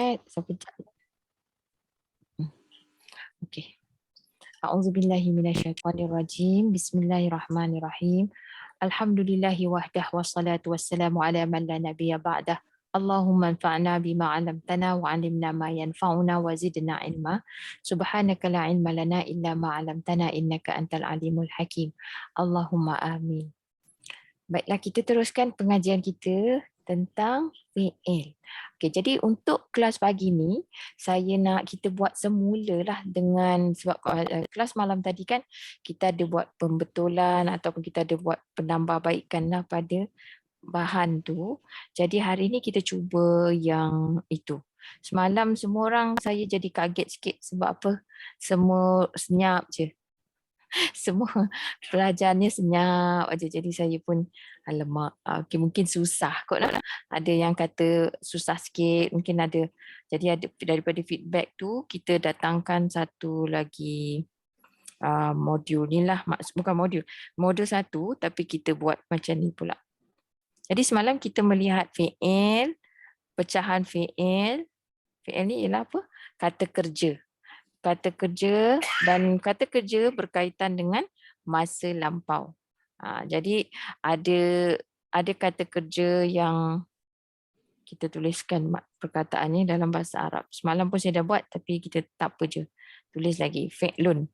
Sampai okey. A'udzubillahi minasyaitonirrajim. Bismillahirrahmanirrahim. Alhamdulillahi wahdah wassalatu wassalamu ala man la nabiyya ba'dah. Allahumma anfa'na bima 'allamtana wa 'allimna ma yanfa'una wa zidna ilma. Subhanaka la ilma lana illa ma 'allamtana innaka antal alimul hakim. Allahumma amin. Baiklah, kita teruskan pengajian kita tentang fi'il. Okey, jadi untuk kelas pagi ni, saya nak kita buat semula lah dengan, sebab kelas malam tadi kan kita ada buat pembetulan ataupun kita ada buat penambahbaikan lah pada bahan tu. Jadi hari ni kita cuba yang itu. Semalam semua orang saya jadi kaget sikit sebab apa? Semua senyap je. Semua pelajarnya senyap aja, jadi saya pun alamak, okay, mungkin susah kot lah. Ada yang kata susah sikit, mungkin ada. Jadi ada daripada feedback tu kita datangkan satu lagi modul ni lah, bukan modul satu, tapi kita buat macam ni pula. Jadi semalam kita melihat fi'il, pecahan fi'il. Fi'il ni ialah apa? Kata kerja. Kata kerja, dan kata kerja berkaitan dengan masa lampau. Jadi ada kata kerja yang kita tuliskan perkataannya dalam bahasa Arab. Semalam pun saya dah buat, tapi kita tak apa je. Tulis lagi, fi'lun.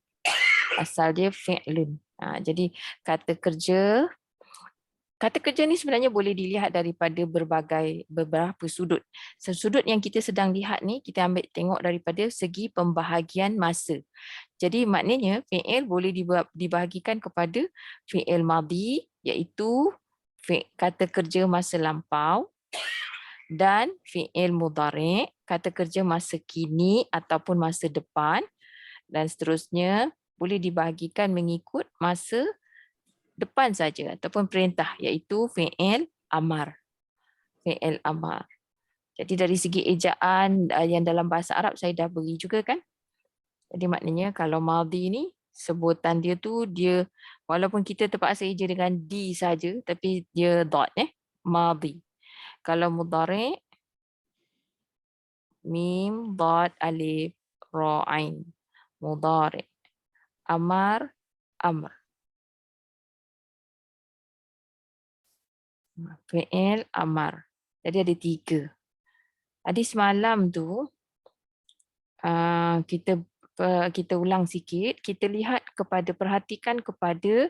Asal dia fi'lun. Jadi kata kerja ni sebenarnya boleh dilihat daripada beberapa sudut. Sudut yang kita sedang lihat ni, kita ambil tengok daripada segi pembahagian masa. Jadi maknanya fi'il boleh dibahagikan kepada fi'il madhi, iaitu kata kerja masa lampau, dan fi'il mudhari', kata kerja masa kini ataupun masa depan, dan seterusnya boleh dibahagikan mengikut masa depan saja ataupun perintah, iaitu fi'il amar. Fi'il amar. Jadi dari segi ejaan yang dalam bahasa Arab saya dah beri juga kan. Jadi maknanya kalau madhi ni sebutan dia tu, dia walaupun kita terpaksa eja dengan D saja, tapi dia dot madhi. Kalau mudhari' mim dot alif ra ain. Mudhari'. Amar amr. Fi'il amar. Jadi ada 3. Jadi semalam tu kita ulang sikit, kita lihat perhatikan kepada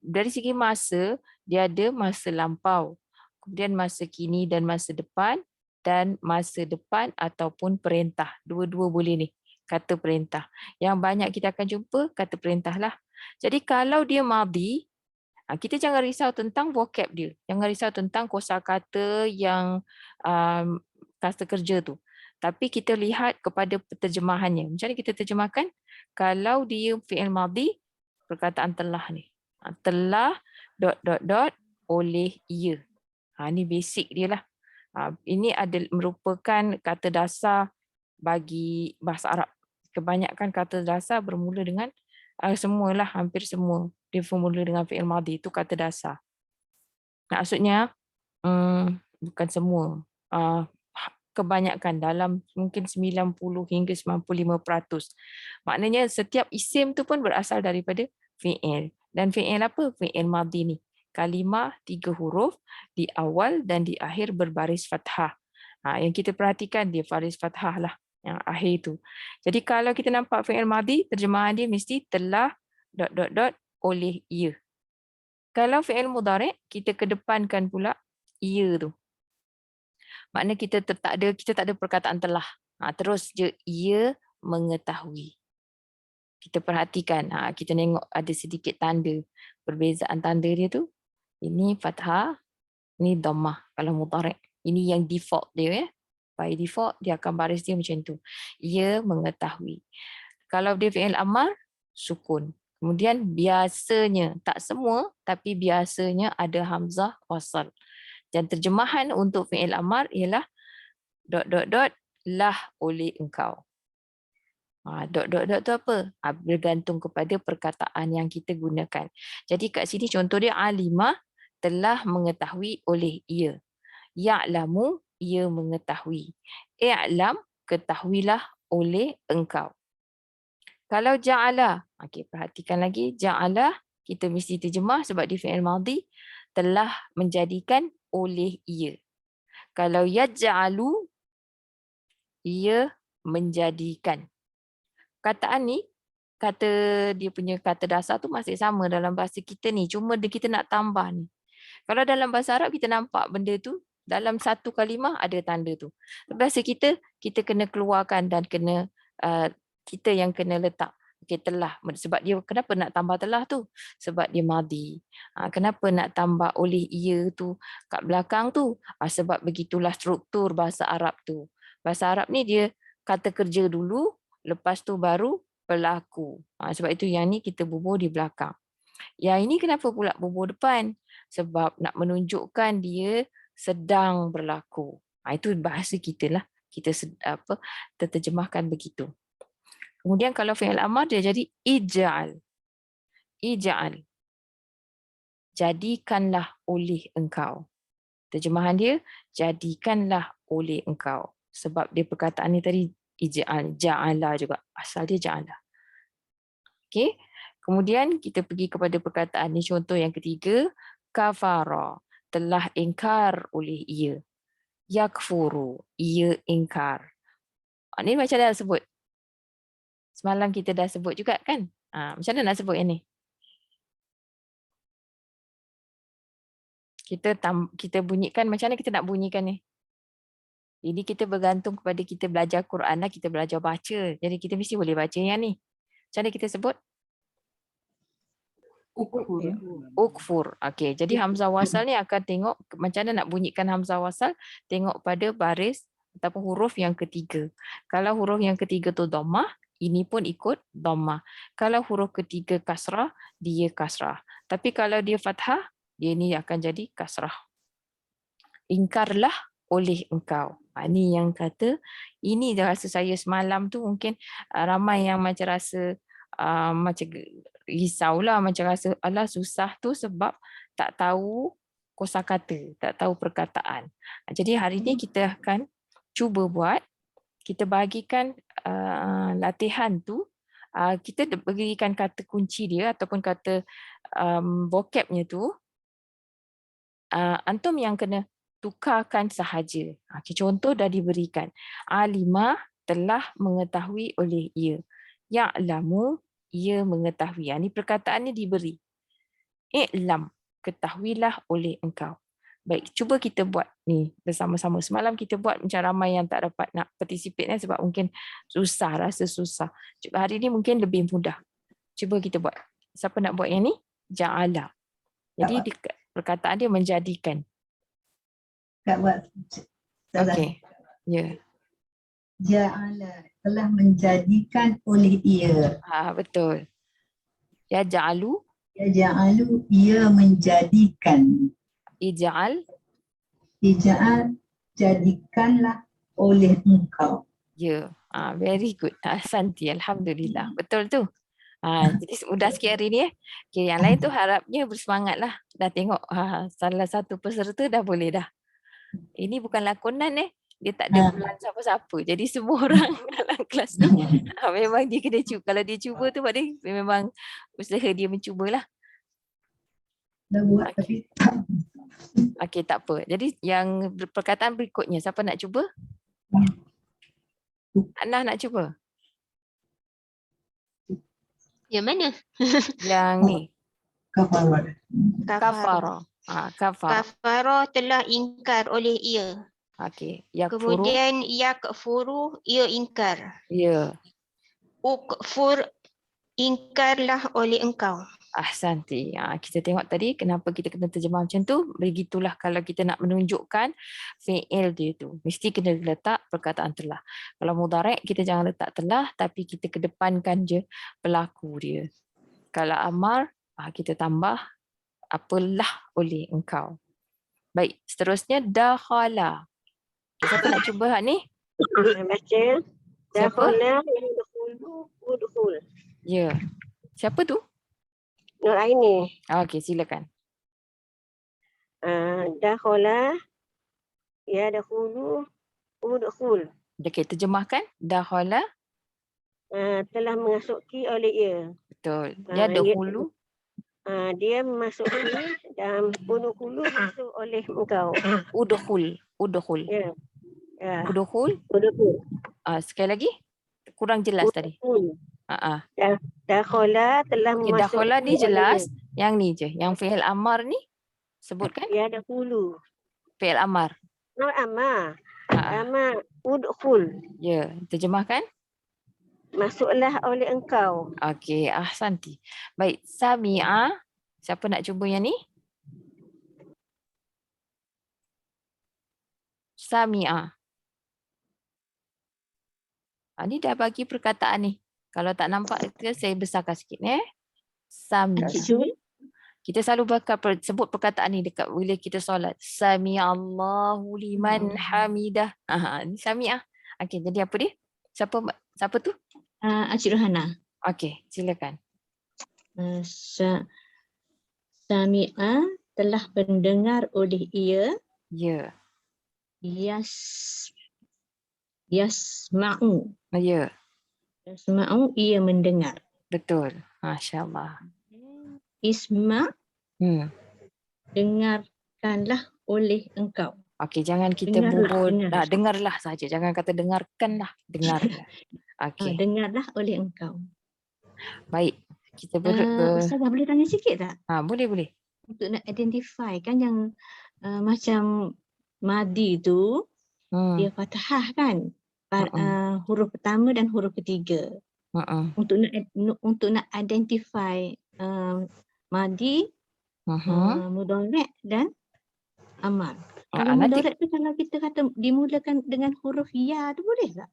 dari segi masa, dia ada masa lampau, kemudian masa kini dan masa depan, dan masa depan ataupun perintah. Dua-dua boleh ni, kata perintah. Yang banyak kita akan jumpa kata perintah lah. Jadi kalau dia madhi, kita jangan risau tentang vocab dia. Jangan risau tentang kosakata yang kata kerja tu. Tapi kita lihat kepada terjemahannya. Macam mana kita terjemahkan? Kalau dia fi'il madhi, perkataan telah ni. Telah ... oleh ia. Ini basic dia lah. Ini merupakan kata dasar bagi bahasa Arab. Kebanyakan kata dasar bermula dengan semualah, hampir semua dia bermula dengan fi'il madhi, itu kata dasar. Maksudnya bukan semua, kebanyakan, dalam mungkin 90 hingga 95%. Maknanya setiap isim tu pun berasal daripada fi'il. Dan fi'il apa? Fi'il madhi ni. Kalimah 3 huruf, di awal dan di akhir berbaris fathah. Yang kita perhatikan dia baris fathah lah, yang akhir tu. Jadi kalau kita nampak fi'il madhi, terjemahan dia mesti telah ... oleh ia. Kalau fi'il mudhari', kita kedepankan pula ia tu. Maknanya kita tak ada perkataan telah. Terus je ia mengetahui. Kita perhatikan, kita tengok ada sedikit tanda, perbezaan tanda dia tu. Ini fathah, ini dhammah kalau mudhari'. Ini yang default dia . By default dia akan baris dia macam tu. Ia mengetahui. Kalau dia fi'il amar, sukun. Kemudian biasanya, tak semua, tapi biasanya ada hamzah wasal. Dan terjemahan untuk fi'il amar ialah ... lah oleh engkau. Tu apa? Bergantung kepada perkataan yang kita gunakan. Jadi kat sini contoh dia alimah, telah mengetahui oleh ia. Ya'lamu, ia mengetahui. I'lam, ketahuilah oleh engkau. Kalau ja'ala, okey, perhatikan lagi, ja'ala kita mesti terjemah sebab dia fi'il madhi, telah menjadikan oleh ia. Kalau yaj'alu, ia menjadikan. Kataan ni, kata dia punya kata dasar tu masih sama dalam bahasa kita ni, cuma kita nak tambah ni. Kalau dalam bahasa Arab kita nampak benda tu dalam satu kalimah ada tanda tu. Bahasa kita kena keluarkan dan kena kita yang kena letak. Okay, telah. Sebab dia kenapa nak tambah telah tu? Sebab dia madhi. Kenapa nak tambah oleh ia tu kat belakang tu? Sebab begitulah struktur bahasa Arab tu. Bahasa Arab ni dia kata kerja dulu, lepas tu baru berlaku. Sebab itu yang ni kita bubur di belakang. Yang ini kenapa pula bubur depan? Sebab nak menunjukkan dia sedang berlaku. Itu bahasa kita lah. Kita terjemahkan begitu. Kemudian kalau fi'il amar dia jadi ij'al. Ij'al. Jadikanlah oleh engkau. Terjemahan dia, jadikanlah oleh engkau. Sebab dia perkataan ni tadi ij'al, ja'ala juga. Asal dia ja'ala. Okey. Kemudian kita pergi kepada perkataan ni, contoh yang ketiga, kafara, telah ingkar oleh ia. Yakfuru, ia ingkar. Ni macam dah sebut. Semalam kita dah sebut juga kan? Macam mana nak sebut yang ni? Kita bunyikan, macam mana kita nak bunyikan ni? Ini kita bergantung kepada kita belajar Quran lah, kita belajar baca. Jadi kita mesti boleh baca yang ni. Macam mana kita sebut? Ukfur. Okey, jadi hamzah wasal ni akan tengok macam mana nak bunyikan hamzah wasal, tengok pada baris ataupun huruf yang ketiga. Kalau huruf yang ketiga tu dhammah, ini pun ikut dhammah. Kalau huruf ketiga kasrah, dia kasrah. Tapi kalau dia fathah, dia ni akan jadi kasrah. Ingkarlah oleh engkau. Ini yang kata, ini rasa saya semalam tu mungkin ramai yang macam rasa macam risaulah, macam rasa alah susah tu sebab tak tahu kosakata, tak tahu perkataan. Jadi hari ini kita akan cuba buat, kita bagikan latihan tu, kita berikan kata kunci dia ataupun kata vocabnya tu, antum yang kena tukarkan sahaja. Contoh dah diberikan. Alimah telah mengetahui oleh ia. Ya'lamu, ia mengetahui. Ini perkataannya diberi. I'lam, ketahuilah oleh engkau. Baik, cuba kita buat ni bersama-sama. Semalam kita buat macam ramai yang tak dapat nak participate sebab mungkin susah, rasa susah. Cuba hari ni mungkin lebih mudah. Cuba kita buat. Siapa nak buat yang ni? Ja'ala. Jadi perkataan dia menjadikan. Tak buat. Okey. Ya. Ja'ala, telah menjadikan oleh ia. Betul. Ya ja'alu. Ya ja'alu, ia menjadikan. Ija'al. Ija'al, jadikanlah oleh engkau. Ya. Very good. Ahsanti. Alhamdulillah. Betul tu. Jadi mudah sikit hari ni. Okay, yang lain tu harapnya bersemangatlah. Dah tengok salah satu peserta dah boleh dah. Ini bukan lakonan dia tak ada pelan siapa-siapa. Jadi semua orang dalam kelas ni memang dia kena cuba. Kalau dia cuba tu memang usaha dia mencubalah. Dah buat tapi tak. Okey, tak apa. Jadi yang perkataan berikutnya, siapa nak cuba? Anah nak cuba? Yang mana? Yang ni. Kafara. Kafara. Kafara. Kafara telah ingkar oleh ia. Okey. Yakfuru. Kemudian yakfuru, ia ingkar. Ya. Ukfur, ingkarlah oleh engkau. Ahsanti. Kita tengok tadi kenapa kita kena terjemah macam tu. Begitulah kalau kita nak menunjukkan fi'il dia tu. Mesti kena letak perkataan telah. Kalau mudhari' kita jangan letak telah tapi kita kedepankan je pelaku dia. Kalau amar, kita tambah apalah oleh engkau. Baik, seterusnya dakhala. Siapa nak cuba hak ni? Baca. Siapa? Dakhala yang udkhul. Ya. Siapa tu? Nur Aini. Okey, silakan. Dakhala Yadkhulu udkhul. Okey, terjemahkan. Dakhala. Telah memasuki oleh ia. Betul. Ah, dia- Yadkhulu. Dia memasuki dan udkhulu masuk oleh engkau. Udkhul. Udkhul. Ya. Ya. Udkhul. Udkhul. Sekali lagi. Kurang jelas tadi. Udkhul. Ah. Dakhala telah Okey, memasuki dakhala ni oleh jelas. Yang ni je. Yang fi'il amar ni sebutkan. ia. Yadkhulu. Fi'il amar. Amma. Ah. Amma udkhul. Ya, terjemahkan. Masuklah oleh engkau. Okey, ahsanti. Baik, sami'a. Siapa nak cuba yang ni? Sami'a. Ni dah bagi perkataan ni. Kalau tak nampak, saya besarkan sikit. Sami'a. Kita selalu sebut perkataan ni dekat bila kita solat. Sami'allahu liman hamidah. Ni sami'ah. Okey, jadi apa dia? Siapa tu? Encik Rohana. Okey, silakan. Sami'a telah mendengar oleh ia. Ya. Yasma'u. Ya, Yasma'u ia mendengar. betul. Masya-Allah. Isma' Hmm. dengarkanlah oleh engkau. Okey, jangan kita Dengarlah. dengarlah saja. Jangan kata dengarkanlah, dengarlah. Okey. Dengarlah oleh engkau. Baik. Kita Ustazah boleh tanya sikit tak? boleh. Untuk nak identify kan yang macam madi tu dia fathah kan? Huruf pertama dan huruf ketiga. Untuk nak identify madi, mudhari' dan amar. Kalau mudhari' tu kalau kita kata dimulakan dengan huruf ya tu boleh tak?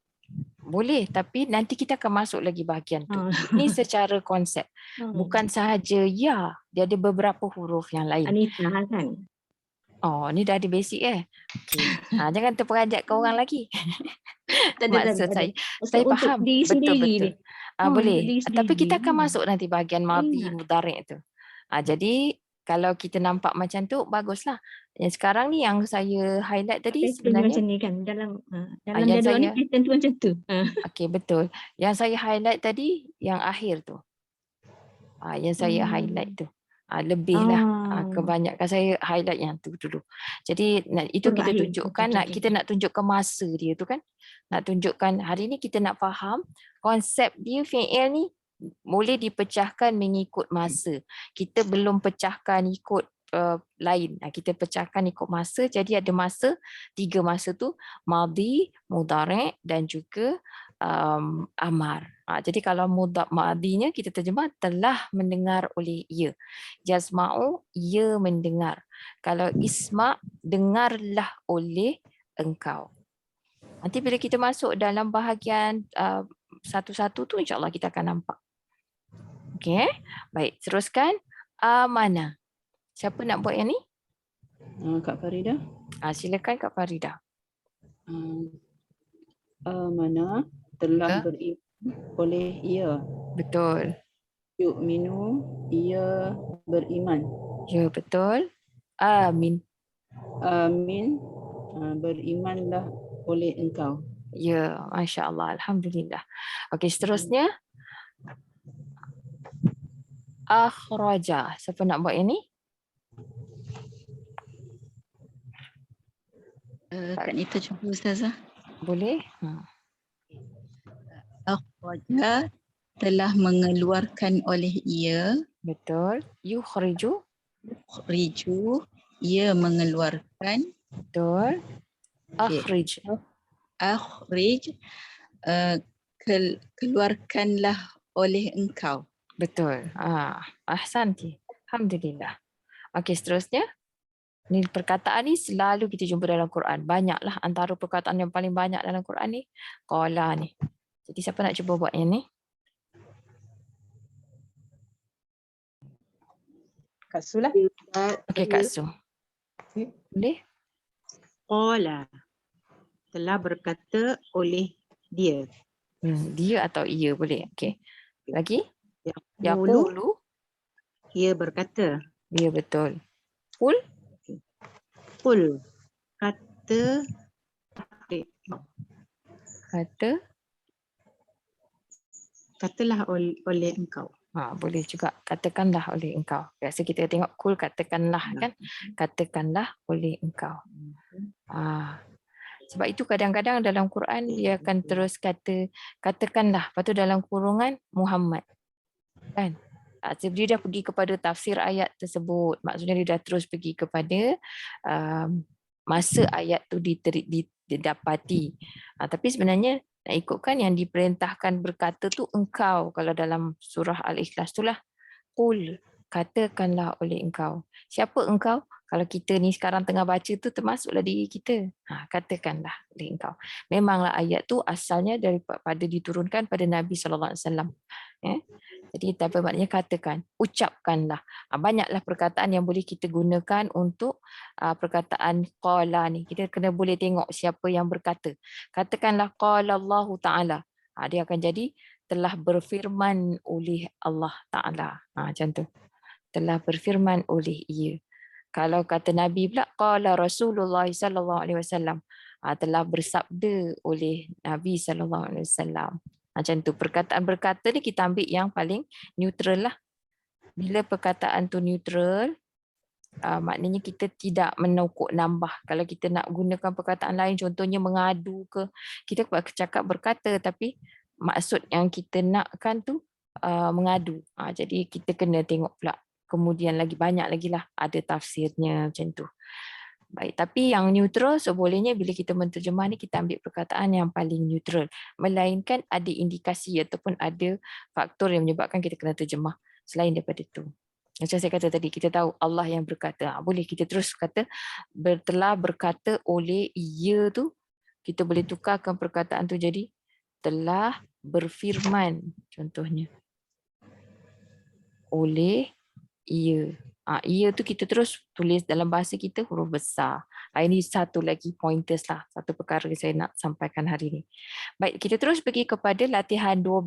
Boleh, tapi nanti kita akan masuk lagi bahagian tu. Ini secara konsep. Bukan sahaja ya, dia ada beberapa huruf yang lain. Anita kan? Oh, ni dah ada basic Okay. Jangan terperanjat ke orang lagi. Maksud saya faham. Betul. Boleh. Tapi kita akan masuk nanti bahagian madhi mudhari' tu. Jadi kalau kita nampak macam tu, baguslah. Yang sekarang ni yang saya highlight tadi sebenarnya. Macam ni kan, dalam jadual ni tentu macam tu. Okey, betul. Yang saya highlight tadi, yang akhir tu. Yang saya highlight tu. Lebihlah. Kebanyakan saya highlight yang tu dulu. Jadi itu kita tunjukkan, kita nak tunjukkan masa dia tu kan. Nak tunjukkan hari ni kita nak faham konsep dia fi'il ni boleh dipecahkan mengikut masa. Kita belum pecahkan ikut lain. Kita pecahkan ikut masa. Jadi ada masa, 3 masa tu, madhi, mudhari' dan juga amar. Jadi kalau madhinya kita terjemah telah mendengar oleh ia. Yasma'u, ia mendengar. Kalau isma', dengarlah oleh engkau. Nanti bila kita masuk dalam bahagian satu-satu tu, insyaAllah kita akan nampak. Okey, baik. Teruskan. Amanah. Siapa nak buat yang ni? Kak Farida. Silakan Kak Farida. Amanah telah beriman oleh ia. Betul. Yu'minu, ia beriman. Ya, betul. Amin. Amin, berimanlah oleh engkau. Ya, Masya Allah. Alhamdulillah. Okey, seterusnya. Akhraja. Siapa nak buat yang ni? Kak Nita cuba Ustazah. Boleh? Akhraja telah mengeluarkan oleh ia. Betul. Yukhriju. Yukhriju, ia mengeluarkan. Betul. Akhrij. Akhrij, keluarkanlah oleh engkau. Betul. Ahsanti. Alhamdulillah. Okey, seterusnya. Ni perkataan ni selalu kita jumpa dalam Quran. Banyaklah antara perkataan yang paling banyak dalam Quran ni. Qala ni. Jadi siapa nak cuba buat yang ni? Kak Su lah. Okey, Kak Su. Boleh? Qala. Telah berkata oleh dia. Dia atau ia boleh. Okey. Lagi? Yaqulu. Yaqulu. Ia berkata. Ya, betul. Qul. Qul. kata katalah oleh engkau. Boleh juga katakanlah oleh engkau. Biasa kita tengok kul katakanlah kan. Katakanlah oleh engkau. Sebab itu kadang-kadang dalam Quran dia akan terus katakanlah. Lepas tu dalam kurungan Muhammad. Kan? Dia dah pergi kepada tafsir ayat tersebut. Maksudnya dia dah terus pergi kepada masa ayat tu didapati. Tapi sebenarnya nak ikutkan yang diperintahkan berkata tu engkau. Kalau dalam surah Al-Ikhlas tu lah. Qul, katakanlah oleh engkau. Siapa engkau? Kalau kita ni sekarang tengah baca tu termasuklah diri kita. Katakanlah oleh engkau. Memanglah ayat tu asalnya daripada diturunkan pada Nabi SAW. Jadi apa maknanya katakan, ucapkanlah. Banyaklah perkataan yang boleh kita gunakan untuk perkataan qala ni. Kita kena boleh tengok siapa yang berkata. Katakanlah qala Allah Ta'ala. Dia akan jadi telah berfirman oleh Allah Ta'ala. Macam tu. Telah berfirman oleh ia. Kalau kata Nabi pula, qala Rasulullah sallallahu alaihi wasallam, telah bersabda oleh Nabi sallallahu alaihi wasallam. Macam tu. Perkataan berkata ni kita ambil yang paling neutral lah. Bila perkataan tu neutral, maknanya kita tidak menokok nambah. Kalau kita nak gunakan perkataan lain, contohnya mengadu ke, kita cakap berkata tapi maksud yang kita nakkan tu mengadu. Jadi kita kena tengok pula. Kemudian lagi banyak lagi lah ada tafsirnya macam tu. Baik, tapi yang neutral sebolehnya bila kita menterjemah ni kita ambil perkataan yang paling neutral. Melainkan ada indikasi ataupun ada faktor yang menyebabkan kita kena terjemah selain daripada tu. Macam saya kata tadi, kita tahu Allah yang berkata. Boleh kita terus kata telah berkata oleh ia tu, kita boleh tukarkan perkataan tu jadi telah berfirman contohnya oleh ia. Ia tu kita terus tulis dalam bahasa kita huruf besar. Ini satu lagi pointers lah. Satu perkara yang saya nak sampaikan hari ini. Baik, kita terus pergi kepada latihan 12.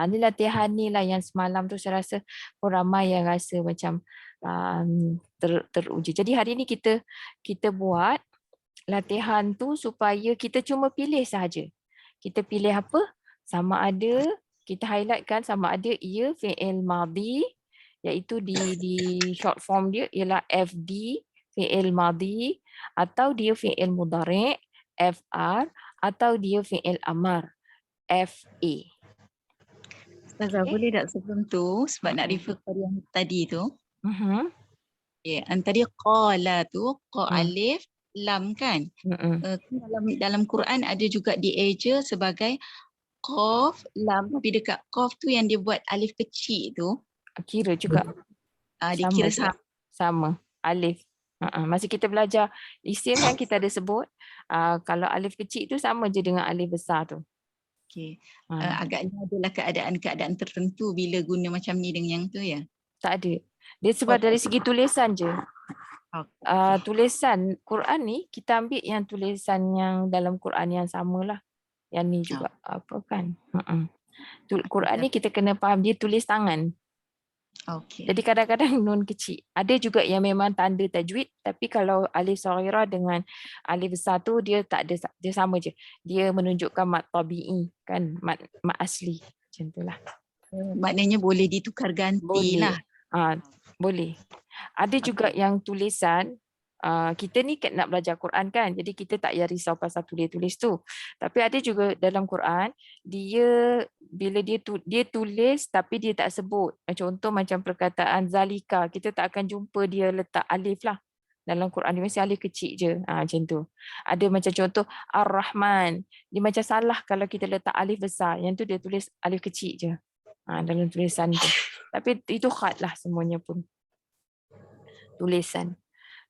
Ini latihan ni lah yang semalam tu saya rasa ramai yang rasa macam teruji. Jadi hari ini kita buat latihan tu supaya kita cuma pilih sahaja. Kita pilih apa? Sama ada, kita highlightkan sama ada ia fi'il madhi, iaitu di short form dia ialah FD, fi'il madhi, atau dia fi'il mudhari', FR, atau dia fi'il amar, FA. Ustazah, boleh tak sebelum tu, sebab nak refer kepada yang tadi tu. Tadi qala tu, qa alif, lam kan. Dalam Quran ada juga dieja sebagai qaf, lam, tapi dekat qaf tu yang dia buat alif kecil tu. Kira juga. Dia kira sama. Alif. Masa kita belajar isim kan kita ada sebut. Kalau alif kecil tu sama je dengan alif besar tu. Okey. Agaknya adalah keadaan-keadaan tertentu bila guna macam ni dengan yang tu ya? Tak ada. Dia sebab dari segi tulisan je. Tulisan Quran ni kita ambil yang tulisan yang dalam Quran yang samalah. Yang ni juga apa kan. Quran ni kita kena faham dia tulis tangan. Okay. Jadi kadang-kadang nun kecil. Ada juga yang memang tanda tajwid, tapi kalau alif saghirah dengan alif besar tu dia tak ada, dia sama je. Dia menunjukkan mat tabi'i kan, mat asli. Macam itulah. Maknanya boleh ditukar ganti lah. Boleh. Ada juga yang tulisan, kita ni nak belajar Quran kan, jadi kita tak payah risau pasal tulis tu. Tapi ada juga dalam Quran, dia bila dia tulis tapi dia tak sebut. Contoh macam perkataan zalika, kita tak akan jumpa dia letak alif lah. Dalam Quran dia mesti alif kecil je. Macam tu. Ada macam contoh Ar-Rahman, dia macam salah kalau kita letak alif besar. Yang tu dia tulis alif kecil je. Dalam tulisan tu. Tapi itu khat lah semuanya pun. Tulisan.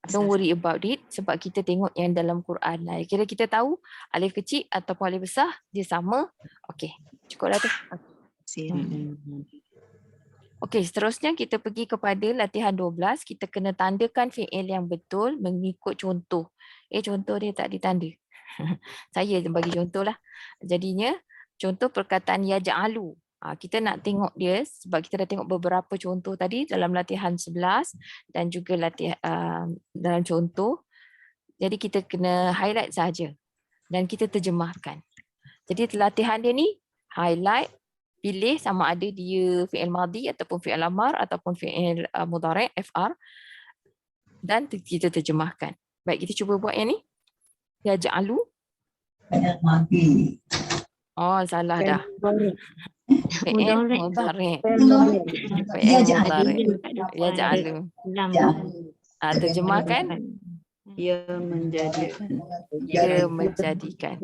Don't worry about it sebab kita tengok yang dalam Quran lah. Kira kita tahu alif kecil ataupun alif besar dia sama. Okey, cukuplah tu. Okey, seterusnya kita pergi kepada latihan 12. Kita kena tandakan fi'il yang betul mengikut contoh. Contoh dia tak ditanda. Saya bagi contoh lah. Jadinya contoh perkataan yaj'alu. Kita nak tengok dia sebab kita dah tengok beberapa contoh tadi dalam latihan 11 dan juga latihan dalam contoh. Jadi kita kena highlight saja dan kita terjemahkan. Jadi latihan dia ni highlight, pilih sama ada dia fi'il madhi ataupun fi'il amar ataupun fi'il mudhari' FR dan kita terjemahkan. Baik, kita cuba buat yang ni. Yaj'alu. Fi'il madhi. Oh, salah dah. Fi'il mudhari'. Fi'il mudhari'. Yaj'alu. Terjemahkan. Ia menjadikan. Ia menjadikan.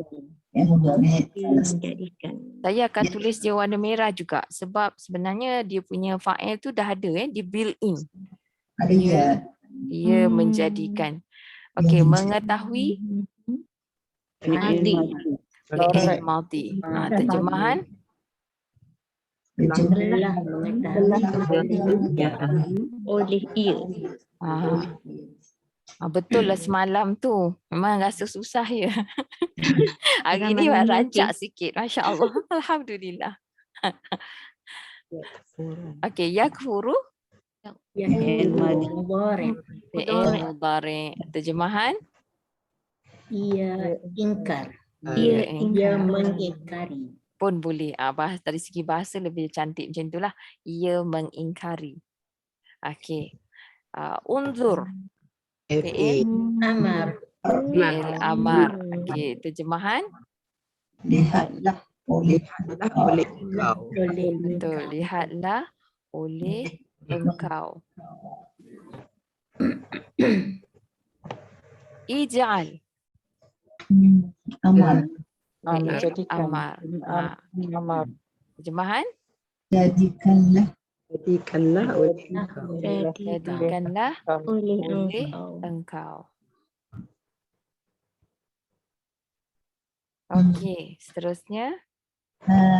Saya akan tulis dia warna merah juga sebab sebenarnya dia punya fa'il tu dah ada di built in. Dia menjadikan. Okey, mengetahui Fi'il fi'il madhi. Terjemahan Telah mengetahui oleh ia. Betul lah semalam tu. Memang rasa susah ya. Hari ni Malam ni rancak sikit. Masya Allah. Alhamdulillah. Okey, yakfuru Fi'il madhi. fi'il mudhari'. Terjemahan Ia ingkar. ia mengingkari. pun boleh. Dari segi bahasa lebih cantik macam itulah. Ia mengingkari. Okey. Unzur fi'il Amar. fi'il amar. Okey, terjemahan Lihatlah oleh Engkau. betul. Lihatlah oleh engkau. Ij'al amal. fi'il amar. Terjemahan Jadikanlah jadikanlah Oleh oleh engkau. engkau. Okey, seterusnya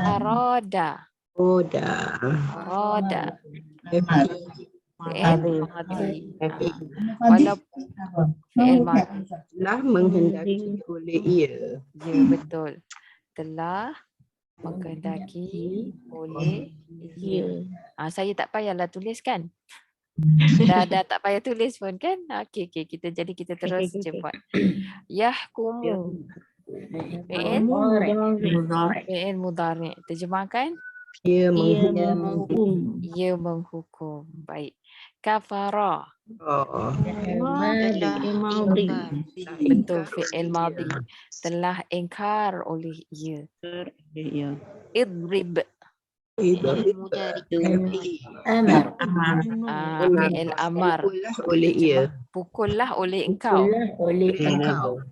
arada. Arada fi'il madhi. Walaupun fi'il madhi. Telah menghendaki oleh ia. Ya, betul. Telah menghendaki oleh ia. Saya tak payahlah tulis kan? Dah tak payah tulis pun kan? Okey, kita terus je buat. Yahkumu fi'il mudhari'. Terjemahkan Ia menghukum. ia menghukum. Baik. Kafara. Betul, fi'il madhi. Telah ingkar oleh ia. Idrib Amar. fi'il amar. oleh ia. Pukullah oleh engkau. Oleh Engkau.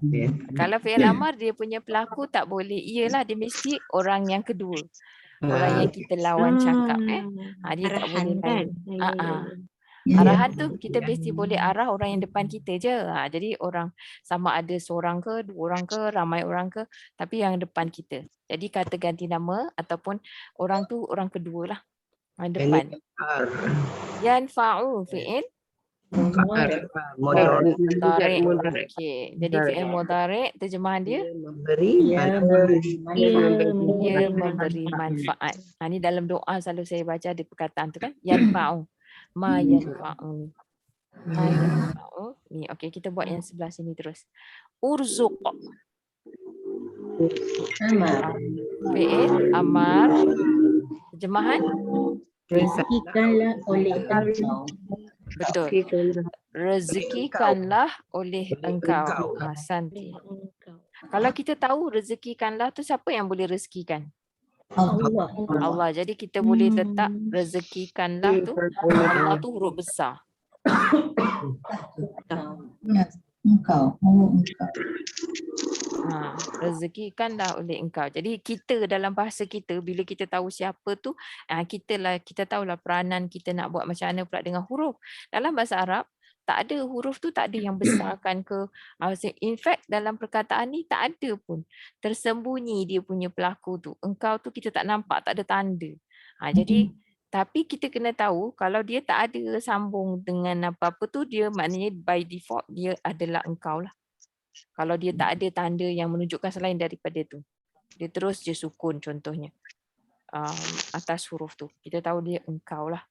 Kalau fi'il amar dia punya pelaku tak boleh ialah, dia mesti orang yang kedua. Orang yang kita lawan cakap dia tak boleh Arahan kan? lain. Arahan tu kita mesti boleh arah orang yang depan kita je. Jadi orang sama ada seorang ke, dua orang ke, ramai orang ke, tapi yang depan kita. Jadi kata ganti nama ataupun orang tu orang kedua lah. Depan. Yanfa'u fi'il mudhari'. Okey. Jadi fi'il mudhari' terjemahan dia ia memberi manfaat. Ni dalam doa selalu saya baca ada perkataan tu kan. Yanfa'u. Ma yanfa'u. Ma yanfa'u. Ni okey, kita buat yang sebelah sini terus. Urzuq. Fi'il amar. Terjemahan rezekikanlah oleh engkau. betul. Rezekikanlah oleh engkau. Santi. Kalau kita tahu rezekikanlah tu siapa yang boleh rezekikan? Allah. Allah. Jadi kita boleh letak rezekikanlah tu, Allah tu huruf besar. Engkau. Rezekikanlah oleh engkau. Jadi kita dalam bahasa kita bila kita tahu siapa tu, kita tahulah peranan kita nak buat macam mana pula dengan huruf. Dalam bahasa Arab tak ada huruf tu, tak ada yang besarkan ke. In fact dalam perkataan ni tak ada pun. Tersembunyi dia punya pelaku tu. Engkau tu kita tak nampak, tak ada tanda. Jadi tapi kita kena tahu kalau dia tak ada sambung dengan apa-apa tu, dia maknanya by default dia adalah engkau lah. Kalau dia tak ada tanda yang menunjukkan selain daripada tu, dia terus je sukun contohnya atas huruf tu, kita tahu dia engkau lah.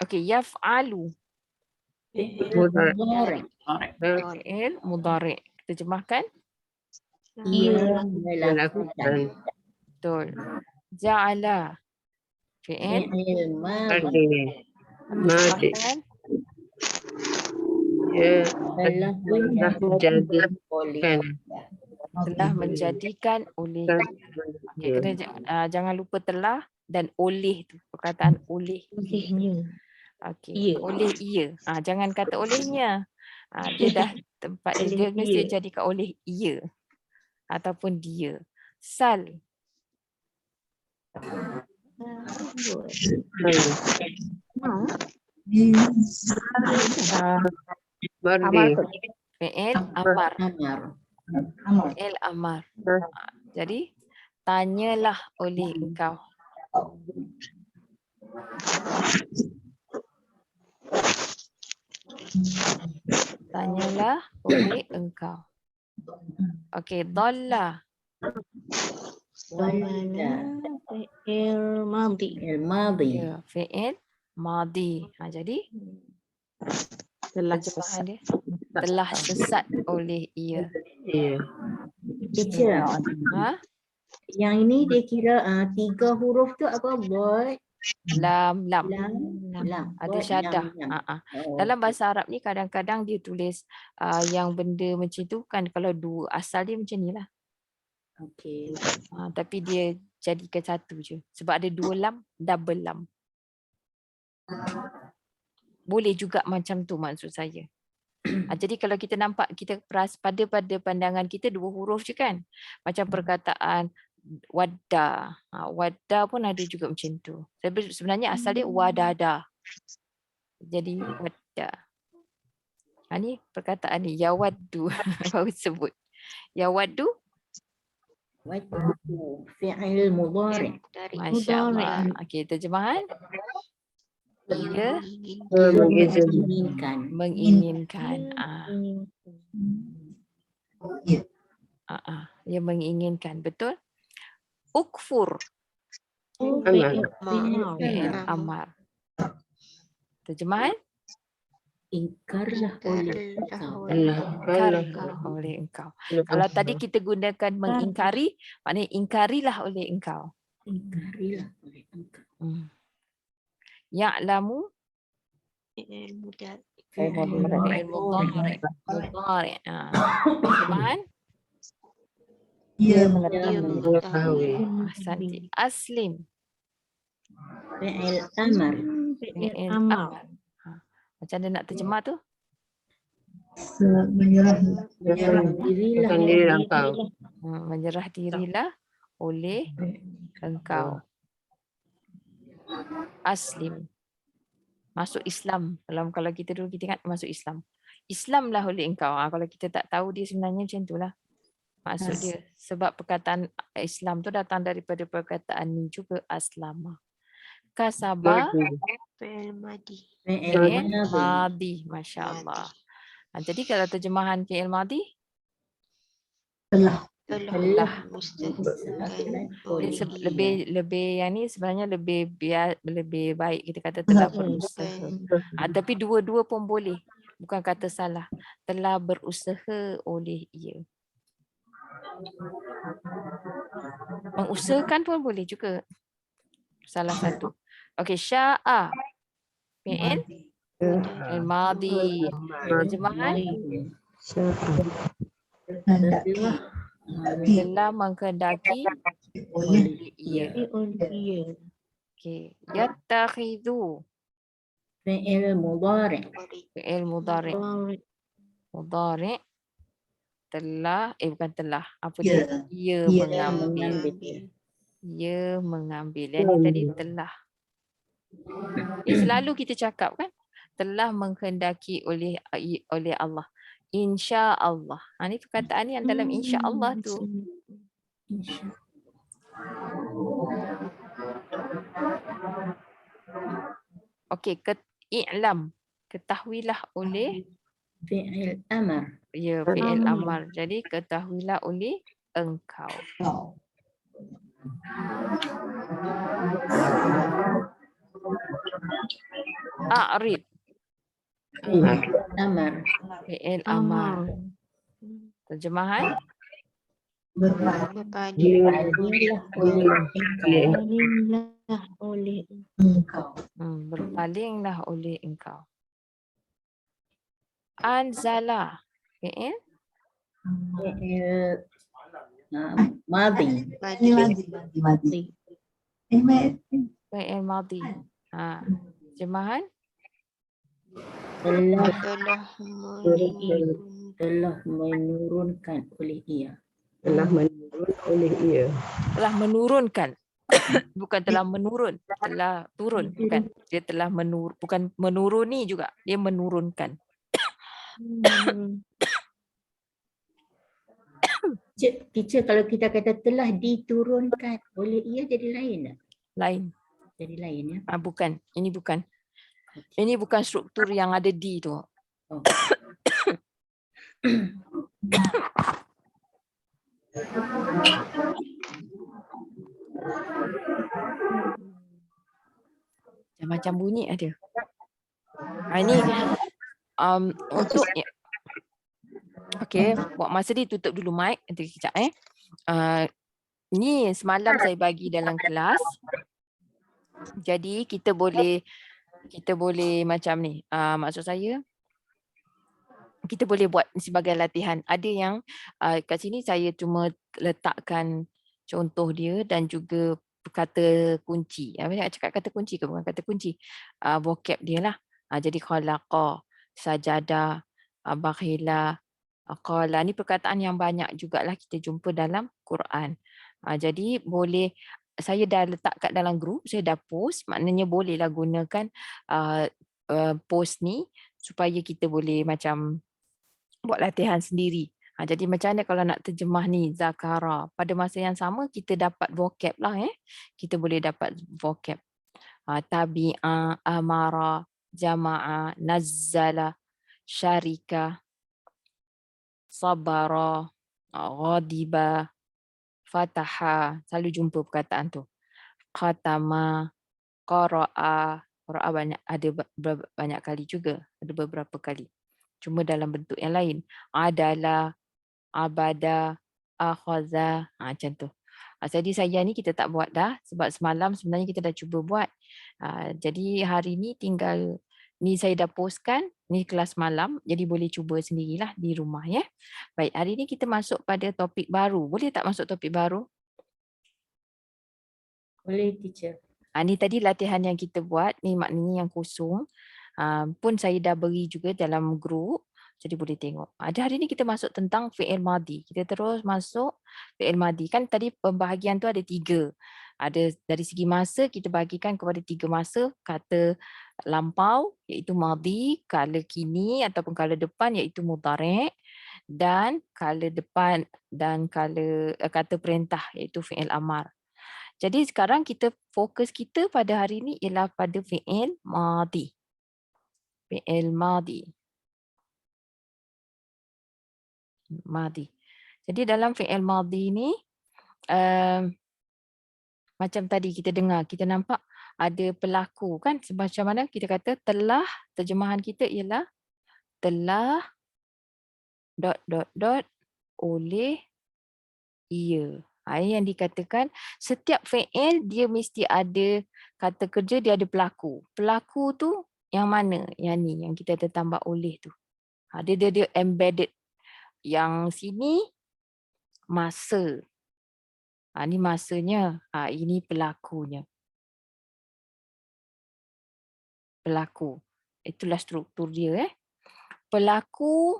Okey, yaf'alu Mudhari'. Mudhari'. Fi'il mudhari'. Terjemahkan. Ia melakukan. Betul. Ja'ala. Fi'il. Fi'il madhi. Artinya. Madi. Terjemahkan. Ia Telah telah menjadikan. Telah menjadikan oleh. Okay, kena, jangan lupa telah dan oleh tu. Perkataan oleh. Olehnya. Okey. Ia. Oleh ia. Jangan kata olehnya. Dia dah tempat dia, dia mesti ia. jadikan oleh ia ataupun dia. Sal. Mardi. Fi'il amar. Amar. Fi'il amar. Jadi tanyalah oleh engkau. Tanyalah oleh engkau. Okey, dhalla. Dhalla. Fi'il madhi. Fi'il madhi. Ya, fi'il madi. Jadi Telah terjemahan dia telah sesat oleh ia. Ia. Teacher, yang ini dia kira 3 huruf tu apa boy? Lam. Lam. Ada Boy, syadah. lam. Oh. Dalam bahasa Arab ni kadang-kadang dia tulis yang benda macam tu kan, kalau dua asal dia macam ni lah. Okey. Tapi dia jadikan satu je. Sebab ada 2 lam, double lam. Boleh juga macam tu maksud saya. Jadi kalau kita nampak, kita pada pandangan kita 2 huruf je kan. Macam perkataan wadda. Wadda pun ada juga macam tu. Sebenarnya asal dia wadada. Jadi wadda. Ni perkataan ni yawaddu. Baru sebut. Yawaddu. Waddu. Fi'il mudhari'. Masya Allah. Okey, terjemahan. Ia menginginkan. Menginginkan. Ia menginginkan. Betul? Ukfur. Fi'il amar. Terjemahan? Ingkarlah oleh engkau. Kalau tadi kita gunakan mengingkari, maknanya ingkarilah oleh engkau. Ingkarilah oleh engkau. Ya'lamu. Fi'il mudhari'. Fi'il mudhari'. Terjemahan? Ia mengetahui. Ahsanti. Aslim. Fi'il amar. Fi'il amar. Macam mana nak terjemah tu? menyerah Dirilah engkau. Menyerah dirilah oleh engkau. Aslim. Masuk Islam. Kalau kita dulu kita ingat masuk Islam. Islamlah oleh engkau. Kalau kita tak tahu dia sebenarnya macam itulah maksud dia. Sebab perkataan Islam tu datang daripada perkataan ni juga aslama. Kasaba. Fi'il madi. Fi'il madi. Masya Allah. Jadi kalau terjemahan fi'il madi? telah Lebih yang ni sebenarnya lebih baik kita kata telah berusaha. Tapi dua-dua pun boleh. Bukan kata salah. Telah berusaha oleh ia. Mengusahakan pun boleh juga. Salah satu. Okey, sya'a. Fi'il madi. Terjemahan? Telah menghendaki oleh ia. Okey. Yattakhidhu. Fi'il mudhari'. Fi'il mudhari'. Mudhari' telah, bukan telah. Apa dia? Ia mengambil. Ia mengambil. Yang ni tadi telah. Selalu kita cakap kan? Telah menghendaki oleh Allah. Insya Allah. Ni perkataan yang dalam insya Allah tu. Okey, i'lam. Ketahuilah oleh Fi'il amar. Ya, fi'il amar. Jadi ketahuilah oleh engkau. A'rid. Amar. Fi'il amar. Terjemahan? Berpaling. Berpalinglah oleh Engkau. Berpalinglah oleh engkau. Anzala. Fi'il? Fi'il madhi. Madi. Mat. Fi'il madhi. Terjemahan? Telah menurunkan oleh ia. Telah menurun oleh ia. Telah menurunkan. Bukan telah menurun. Telah turun. Bukan. Dia telah bukan menuruni juga. Dia menurunkan. Teacher, kalau kita kata telah diturunkan oleh ia jadi lain tak? Lain. Jadi lain ya? Bukan. Ini bukan. Ini bukan struktur yang ada di tu. Oh. Macam bunyi ada. Ini untuk okey, buat masa ni tutup dulu mic nanti kejap ni semalam saya bagi dalam kelas. Jadi kita boleh macam ni. Maksud saya kita boleh buat sebagai latihan. Ada yang kat sini saya cuma letakkan contoh dia dan juga kata kunci. Apa nak cakap kata kunci ke bukan kata kunci? Vocab dia lah. Jadi khalaqa, sajada, bakhila, qala. Ni perkataan yang banyak jugalah kita jumpa dalam Quran. Jadi boleh, saya dah letak kat dalam grup, saya dah post, maknanya bolehlah gunakan post ni supaya kita boleh macam buat latihan sendiri. Jadi macam mana kalau nak terjemah ni zakara, pada masa yang sama kita dapat vocab lah kita boleh dapat vocab. Tabi'a, amara, jama'a, nazzala, syarika, sabara, ghadiba, fataha. Selalu jumpa perkataan tu. Khatama, qara'a. Qara'a banyak, ada banyak kali juga. Ada beberapa kali. Cuma dalam bentuk yang lain. Adalah, abada, akhaza. Macam tu. Jadi saya ni kita tak buat dah. Sebab semalam sebenarnya kita dah cuba buat. Jadi hari ni tinggal, ni saya dah postkan. Ni kelas malam. Jadi boleh cuba sendirilah di rumah ya. Baik, hari ni kita masuk pada topik baru. Boleh tak masuk topik baru? Boleh teacher. Ni tadi latihan yang kita buat. Ni maknanya yang kosong. Pun saya dah beri juga dalam grup. Jadi boleh tengok. Hari ni kita masuk tentang fi'il madhi. Kita terus masuk fi'il madhi. Kan tadi pembahagian tu ada 3. Ada dari segi masa kita bahagikan kepada 3 masa. Kata lampau iaitu madhi, kala kini ataupun kala depan iaitu mudhari', dan kala depan dan kala kata perintah iaitu fi'il amar. Jadi sekarang kita fokus kita pada hari ini ialah pada fi'il madhi. Fi'il madhi. Madhi. Jadi dalam fi'il madhi ni macam tadi kita dengar, kita nampak ada pelaku kan, macam mana kita kata telah, terjemahan kita ialah telah ... oleh ia. Yang dikatakan setiap fi'il dia mesti ada kata kerja, dia ada pelaku. Pelaku tu yang mana? Yang ni, yang kita tertambah oleh tu. Dia embedded. Yang sini masa. Ni masanya. Ini pelakunya. Pelaku. Itulah struktur dia. Pelaku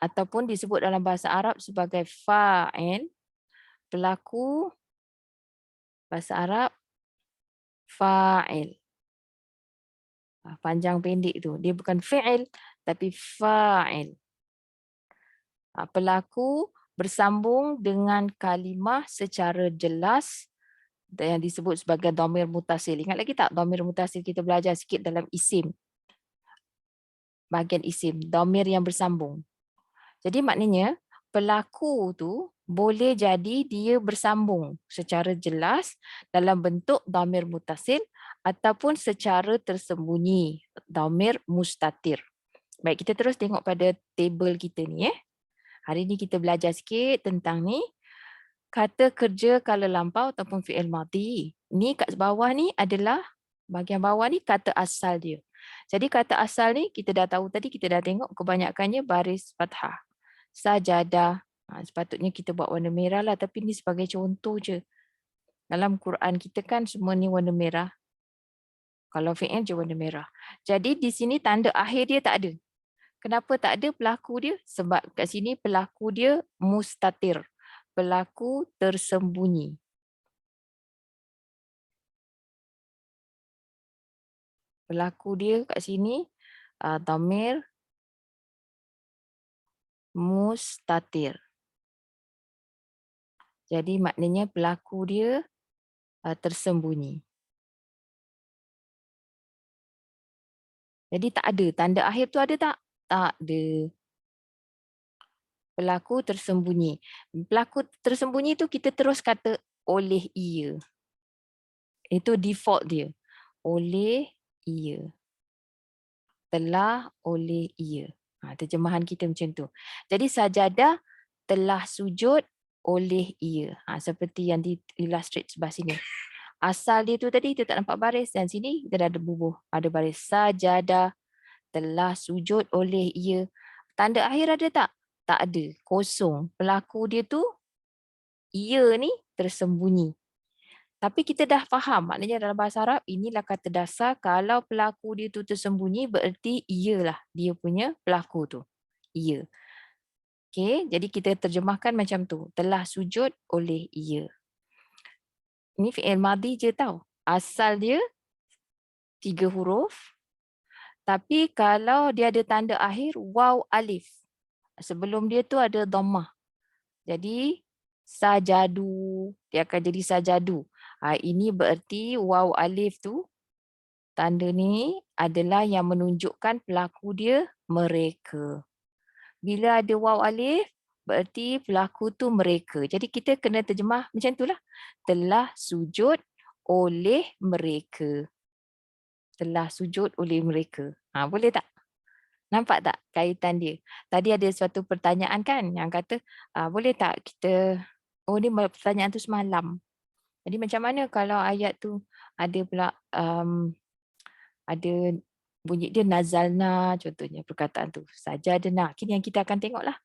ataupun disebut dalam bahasa Arab sebagai fa'il. Pelaku bahasa Arab fa'il. Panjang pendek tu. Dia bukan fi'il tapi fa'il. Pelaku bersambung dengan kalimah secara jelas yang disebut sebagai dhamir mutasil. Ingat lagi tak dhamir mutasil kita belajar sikit dalam isim. Bahagian isim, dhamir yang bersambung. Jadi maknanya pelaku tu boleh jadi dia bersambung secara jelas dalam bentuk dhamir mutasil ataupun secara tersembunyi, dhamir mustatir. Baik, kita terus tengok pada table kita ni. Hari ni kita belajar sikit tentang ni. Kata kerja kala lampau ataupun fi'il madhi. Ni kat bawah ni adalah, bahagian bawah ni kata asal dia. Jadi kata asal ni kita dah tahu tadi, kita dah tengok kebanyakannya baris fathah. Sajadah. Sepatutnya kita buat warna merah lah, tapi ni sebagai contoh je. Dalam Quran kita kan semua ni warna merah. Kalau fi'il je warna merah. Jadi di sini tanda akhir dia tak ada. Kenapa tak ada pelaku dia? Sebab kat sini pelaku dia mustatir. Pelaku tersembunyi. Pelaku dia kat sini dhamir mustatir. Jadi maknanya pelaku dia tersembunyi. Jadi tak ada. Tanda akhir tu ada tak? Tak ada. Pelaku tersembunyi. Pelaku tersembunyi tu kita terus kata oleh ia. Itu default dia. Oleh ia. Telah oleh ia. Terjemahan kita macam tu. Jadi sajadah telah sujud oleh ia. Seperti yang di illustrate sebelah sini. Asal dia tu tadi kita tak nampak baris, dan sini kita dah ada bubuh. Ada baris sajadah telah sujud oleh ia. Tanda akhir ada tak? Tak ada. Kosong. Pelaku dia tu ia ni tersembunyi. Tapi kita dah faham, maknanya dalam bahasa Arab inilah kata dasar. Kalau pelaku dia tu tersembunyi bererti ialah dia punya pelaku tu. Ia. Okey, jadi kita terjemahkan macam tu. Telah sujud oleh ia. Ini fi'il madhi je tau. Asal dia 3 huruf. Tapi kalau dia ada tanda akhir waw alif. Sebelum dia tu ada dhammah. Jadi sajadu. Dia akan jadi sajadu. Ini bererti waw alif tu. Tanda ni adalah yang menunjukkan pelaku dia mereka. Bila ada waw alif, bererti pelaku tu mereka. Jadi kita kena terjemah macam itulah. Telah sujud oleh mereka. Telah sujud oleh mereka. Boleh tak? Nampak tak kaitan dia? Tadi ada suatu pertanyaan kan yang kata, boleh tak kita, ni pertanyaan tu semalam. Jadi macam mana kalau ayat tu ada pula, ada bunyi dia nazalna contohnya perkataan tu. Sajadna. Kini yang kita akan tengoklah.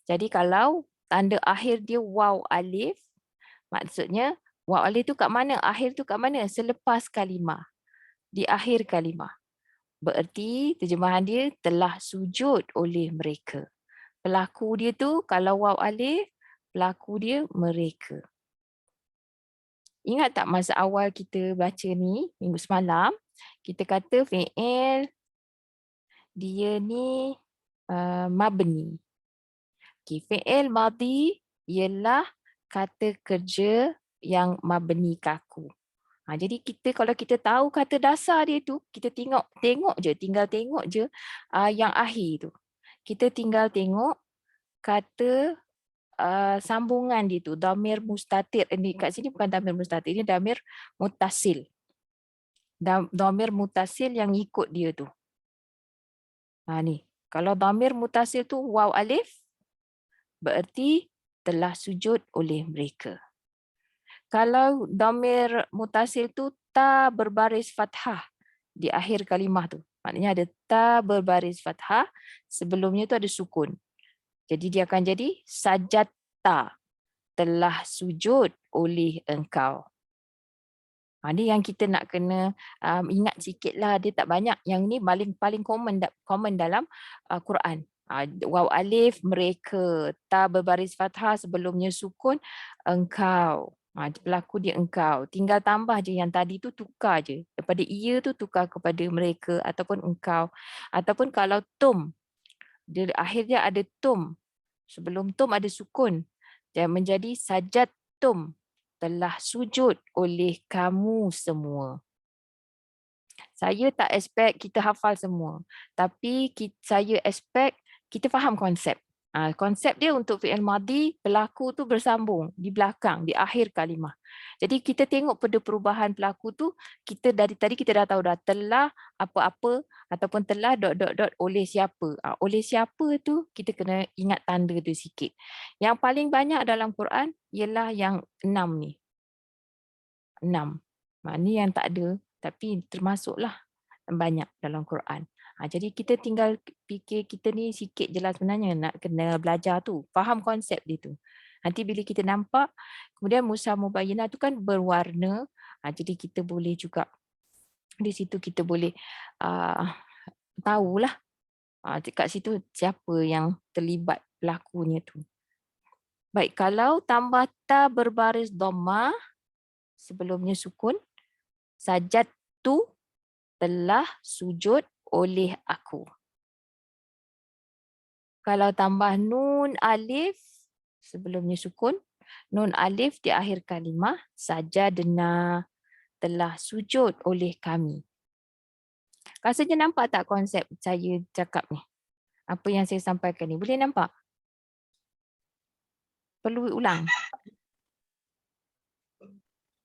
Jadi kalau tanda akhir dia waw alif, maksudnya waw alif tu kat mana? Akhir tu kat mana? Selepas kalimah. Di akhir kalimah. Bererti terjemahan dia telah sujud oleh mereka. Pelaku dia tu kalau waw alif, pelaku dia mereka. Ingat tak masa awal kita baca ni, minggu semalam, kita kata fi'il dia ni mabni. Okay, fi'il madhi ialah kata kerja yang mabni kaku. Jadi kita kalau kita tahu kata dasar dia tu, kita tinggal tengok je yang akhir tu. Kita tinggal tengok kata sambungan dia tu, dhamir mustatir. Ini kat sini bukan dhamir mustatir, ini dhamir mutasil. Dhamir mutasil yang ikut dia tu. Ni, kalau dhamir mutasil tu waw alif, bererti telah sujud oleh mereka. Kalau dhamir mutasil tu ta berbaris fathah di akhir kalimah tu. Maknanya ada ta berbaris fathah, sebelumnya tu ada sukun. Jadi dia akan jadi sajadta, telah sujud oleh engkau. Ini yang kita nak kena ingat sikit lah. Dia tak banyak. Yang ni paling common dalam Quran. Waw alif mereka, ta berbaris fathah, sebelumnya sukun engkau. Pelaku dia engkau. Tinggal tambah je yang tadi tu, tukar je. Daripada ia tu tukar kepada mereka ataupun engkau. Ataupun kalau tum, dia akhirnya ada tum. Sebelum tum ada sukun. Dan menjadi sajad tum. Telah sujud oleh kamu semua. Saya tak expect kita hafal semua. Tapi saya expect kita faham konsep. Konsep dia untuk fi'il madhi, pelaku tu bersambung di belakang, di akhir kalimah. Jadi kita tengok pada perubahan pelaku tu, kita dari tadi kita dah tahu dah telah apa-apa ataupun telah ... oleh siapa. Oleh siapa tu kita kena ingat tanda tu sikit. Yang paling banyak dalam Quran ialah yang 6 ni. 6. Ni yang tak ada tapi termasuklah banyak dalam Quran. Jadi kita tinggal fikir kita ni sikit je lah sebenarnya nak kena belajar tu. Faham konsep dia tu. Nanti bila kita nampak, kemudian Musa Mubayyinah tu kan berwarna. Jadi kita boleh juga, di situ kita boleh tahulah kat situ siapa yang terlibat pelakunya tu. Baik, kalau tambah ta berbaris dhammah, sebelumnya sukun, sajad tu telah sujud oleh aku. Kalau tambah nun alif, sebelumnya sukun, nun alif di akhir kalimah, sajadna telah sujud oleh kami. Rasanya nampak tak konsep saya cakap ni? Apa yang saya sampaikan ni? Boleh nampak? Perlu ulang?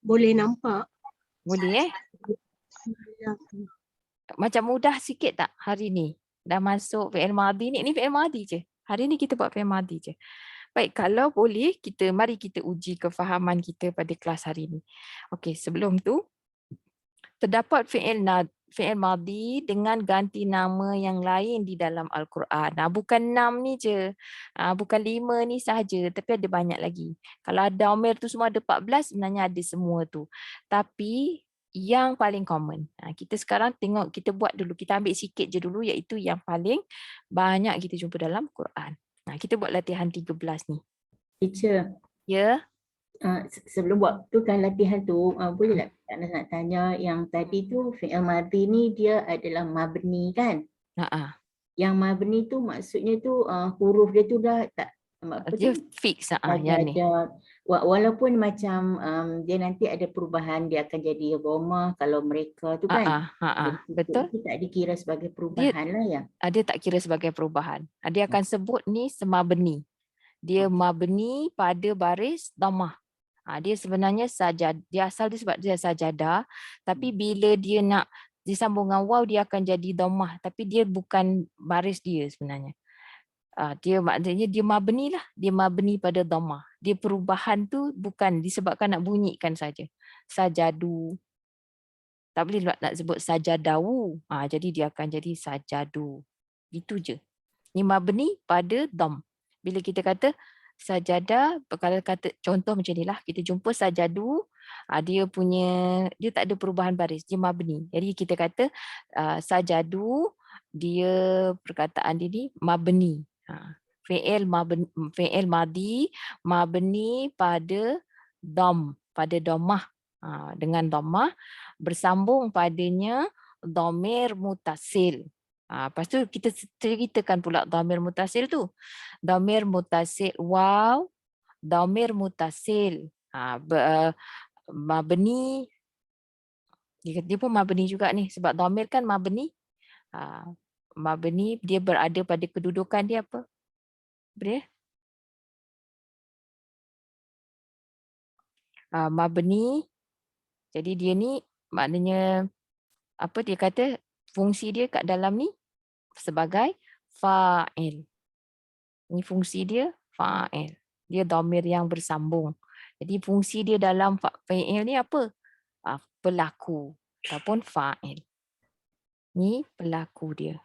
Boleh nampak. Boleh Macam mudah sikit tak hari ni? Dah masuk fi'il madhi ni. Ni fi'il madhi je. Hari ni kita buat fi'il madhi je. Baik, kalau boleh, mari kita uji kefahaman kita pada kelas hari ni. Okey, sebelum tu, terdapat fi'il madhi dengan ganti nama yang lain di dalam Al-Quran. Bukan 6 ni je. Bukan 5 ni sahaja. Tapi ada banyak lagi. Kalau ada Dhamir tu semua ada 14, sebenarnya ada semua tu. Tapi yang paling common. Kita sekarang tengok, kita buat dulu. Kita ambil sikit je dulu iaitu yang paling banyak kita jumpa dalam Quran. Kita buat latihan 13 ni. Teacher, Ya. sebelum buat tu kan latihan tu, boleh tak nak tanya yang tadi tu fi'il madhi ni dia adalah mabni kan? Yang mabni tu maksudnya tu huruf dia tu dah tak Dia fix yang ni. Walaupun macam dia nanti ada perubahan, dia akan jadi gomah kalau mereka tu kan. Betul. Itu tak dikira sebagai perubahan lah ya. Dia tak kira sebagai perubahan. Dia akan sebut ni semabni. Dia mabni pada baris dhammah. Dia sebenarnya dia asal dia sebab dia sajadah, tapi bila dia nak disambung dengan waw dia akan jadi dhammah, tapi dia bukan baris dia sebenarnya. Dia maknanya dia mabni lah, dia mabni pada dhammah. Dia perubahan tu bukan disebabkan nak bunyikan saja. Sajadu. Tak boleh nak sebut sajadawu. Jadi dia akan jadi sajadu. Itu je. Ni mabni pada dham. Bila kita kata sajadah, kalau kata contoh macam ni lah, kita jumpa sajadu, dia tak ada perubahan baris, dia mabni. Jadi kita kata sajadu, dia perkataan dia ni mabni. Fi'il madhi mabni pada dham, pada dhammah. Dengan dhammah bersambung padanya dhamir mutasil. Lepas tu kita ceritakan pula dhamir mutasil tu. Dhamir mutasil waw, dhamir mutasil mabni. Dia pun mabni juga ni sebab dhamir kan mabni. Mabni dia berada pada kedudukan dia apa? Boleh? Mabni. Jadi dia ni maknanya apa dia kata fungsi dia kat dalam ni sebagai fa'il. Ini fungsi dia fa'il. Dia dhamir yang bersambung. Jadi fungsi dia dalam fa'il ni apa? Pelaku ataupun fa'il. Ni pelaku dia.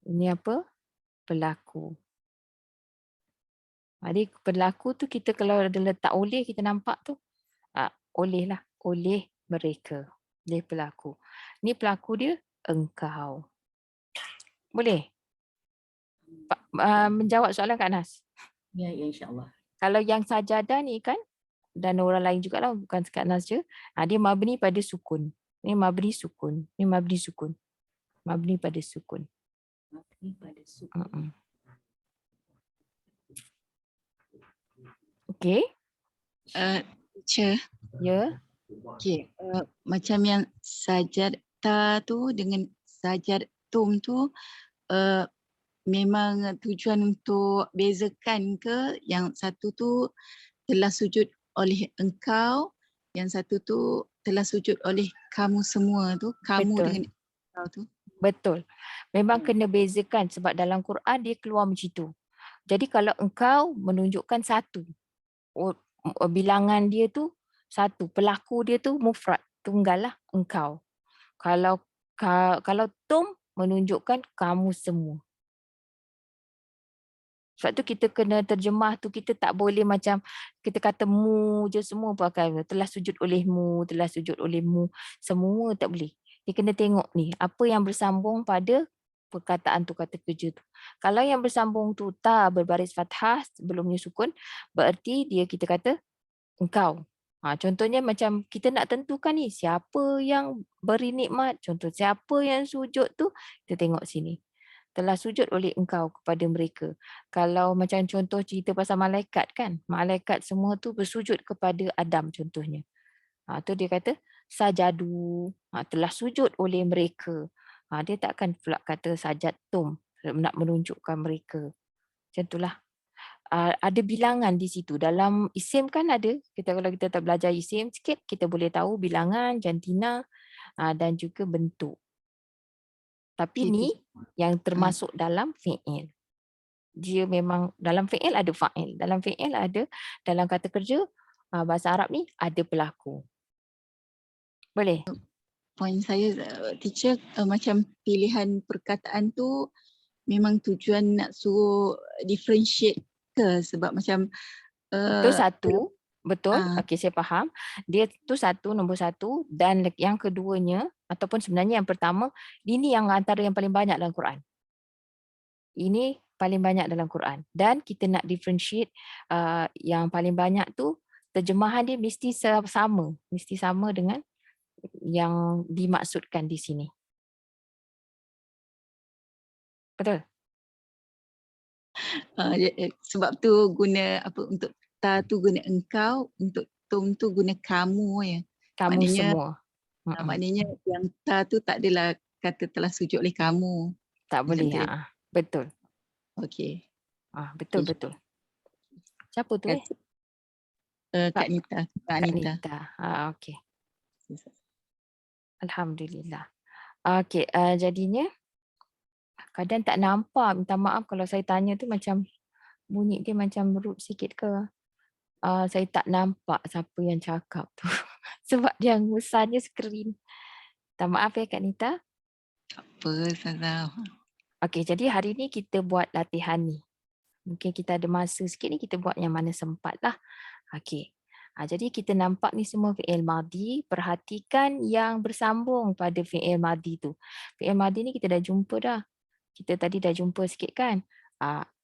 Ini apa? Pelaku. Jadi pelaku tu kita kalau ada letak oleh kita nampak tu oleh lah. Oleh mereka. Oleh pelaku. Ni pelaku dia engkau. Boleh? Menjawab soalan Kak Nas? Ya, insyaAllah. Kalau yang sajadah ni kan, dan orang lain juga lah, bukan Kak Nas je. Dia mabni pada sukun. Ni mabni sukun. Ni mabni sukun. Mabni pada sukun. Mabni pada sukun. Okey. Teacher. Ya. Okay. Macam yang sajadta tu dengan sajadtum tu memang tujuan untuk bezakan ke yang satu tu telah sujud oleh engkau, yang satu tu telah sujud oleh kamu semua tu, kamu Betul. dengan engkau tu. Betul. Memang kena bezakan sebab dalam Quran dia keluar macam tu. Jadi kalau engkau menunjukkan satu, bilangan dia tu satu, pelaku dia tu mufrad, tunggal lah, engkau. Kalau tum menunjukkan kamu semua. Sebab tu kita kena terjemah tu, kita tak boleh macam kita kata mu je semua pakai. Telah sujud olehmu, telah sujud olehmu. Semua tak boleh. Dia kena tengok ni, apa yang bersambung pada perkataan tu, kata kerja tu. Kalau yang bersambung tu ta berbaris fathah sebelumnya sukun, berarti dia kita kata engkau. Contohnya macam kita nak tentukan ni, siapa yang beri nikmat. Contoh, siapa yang sujud tu, kita tengok sini. Telah sujud oleh engkau kepada mereka. Kalau macam contoh cerita pasal malaikat kan, malaikat semua tu bersujud kepada Adam contohnya. Tu dia kata sajadu, telah sujud oleh mereka. Dia takkan pula kata sajatum nak menunjukkan mereka. Macam itulah. Ada bilangan di situ. Dalam isim kan ada. Kalau kita tak belajar isim sikit, kita boleh tahu bilangan, jantina dan juga bentuk. Tapi ni yang termasuk dalam fi'il. Dia memang dalam fi'il ada fa'il. Dalam fi'il ada, dalam kata kerja bahasa Arab ni ada pelaku. Boleh? Poin saya, teacher, macam pilihan perkataan tu memang tujuan nak suruh differentiate ke? Sebab macam Itu satu. Betul, okey saya faham. Dia tu satu, nombor satu, dan yang keduanya ataupun sebenarnya yang pertama, ini yang antara yang paling banyak dalam Quran. Ini paling banyak dalam Quran dan kita nak differentiate yang paling banyak tu terjemahan dia mesti sama dengan yang dimaksudkan di sini. Betul? Sebab tu guna apa, untuk ta tu guna engkau, untuk tum tu guna kamu ya. Kamu Maknanya, semua. Maknanya yang ta tu tak adalah kata telah sujud oleh kamu. Tak boleh. Betul. Okey. Betul. Siapa tu Kak Nita. Kak Nita. Okey. Alhamdulillah. Okey, jadinya kadang tak nampak, minta maaf kalau saya tanya tu macam bunyi dia macam rude sikit ke. Saya tak nampak siapa yang cakap tu. Sebab yang besarnya skrin. Minta maaf ya Kak Nita. Apa salah. Okey, jadi hari ni kita buat latihan ni. Mungkin kita ada masa sikit ni, kita buat yang mana sempat lah. Okey. Jadi kita nampak ni semua fi'il madhi. Perhatikan yang bersambung pada fi'il madhi tu. Fi'il madhi ni kita dah jumpa dah. Kita tadi dah jumpa sikit kan.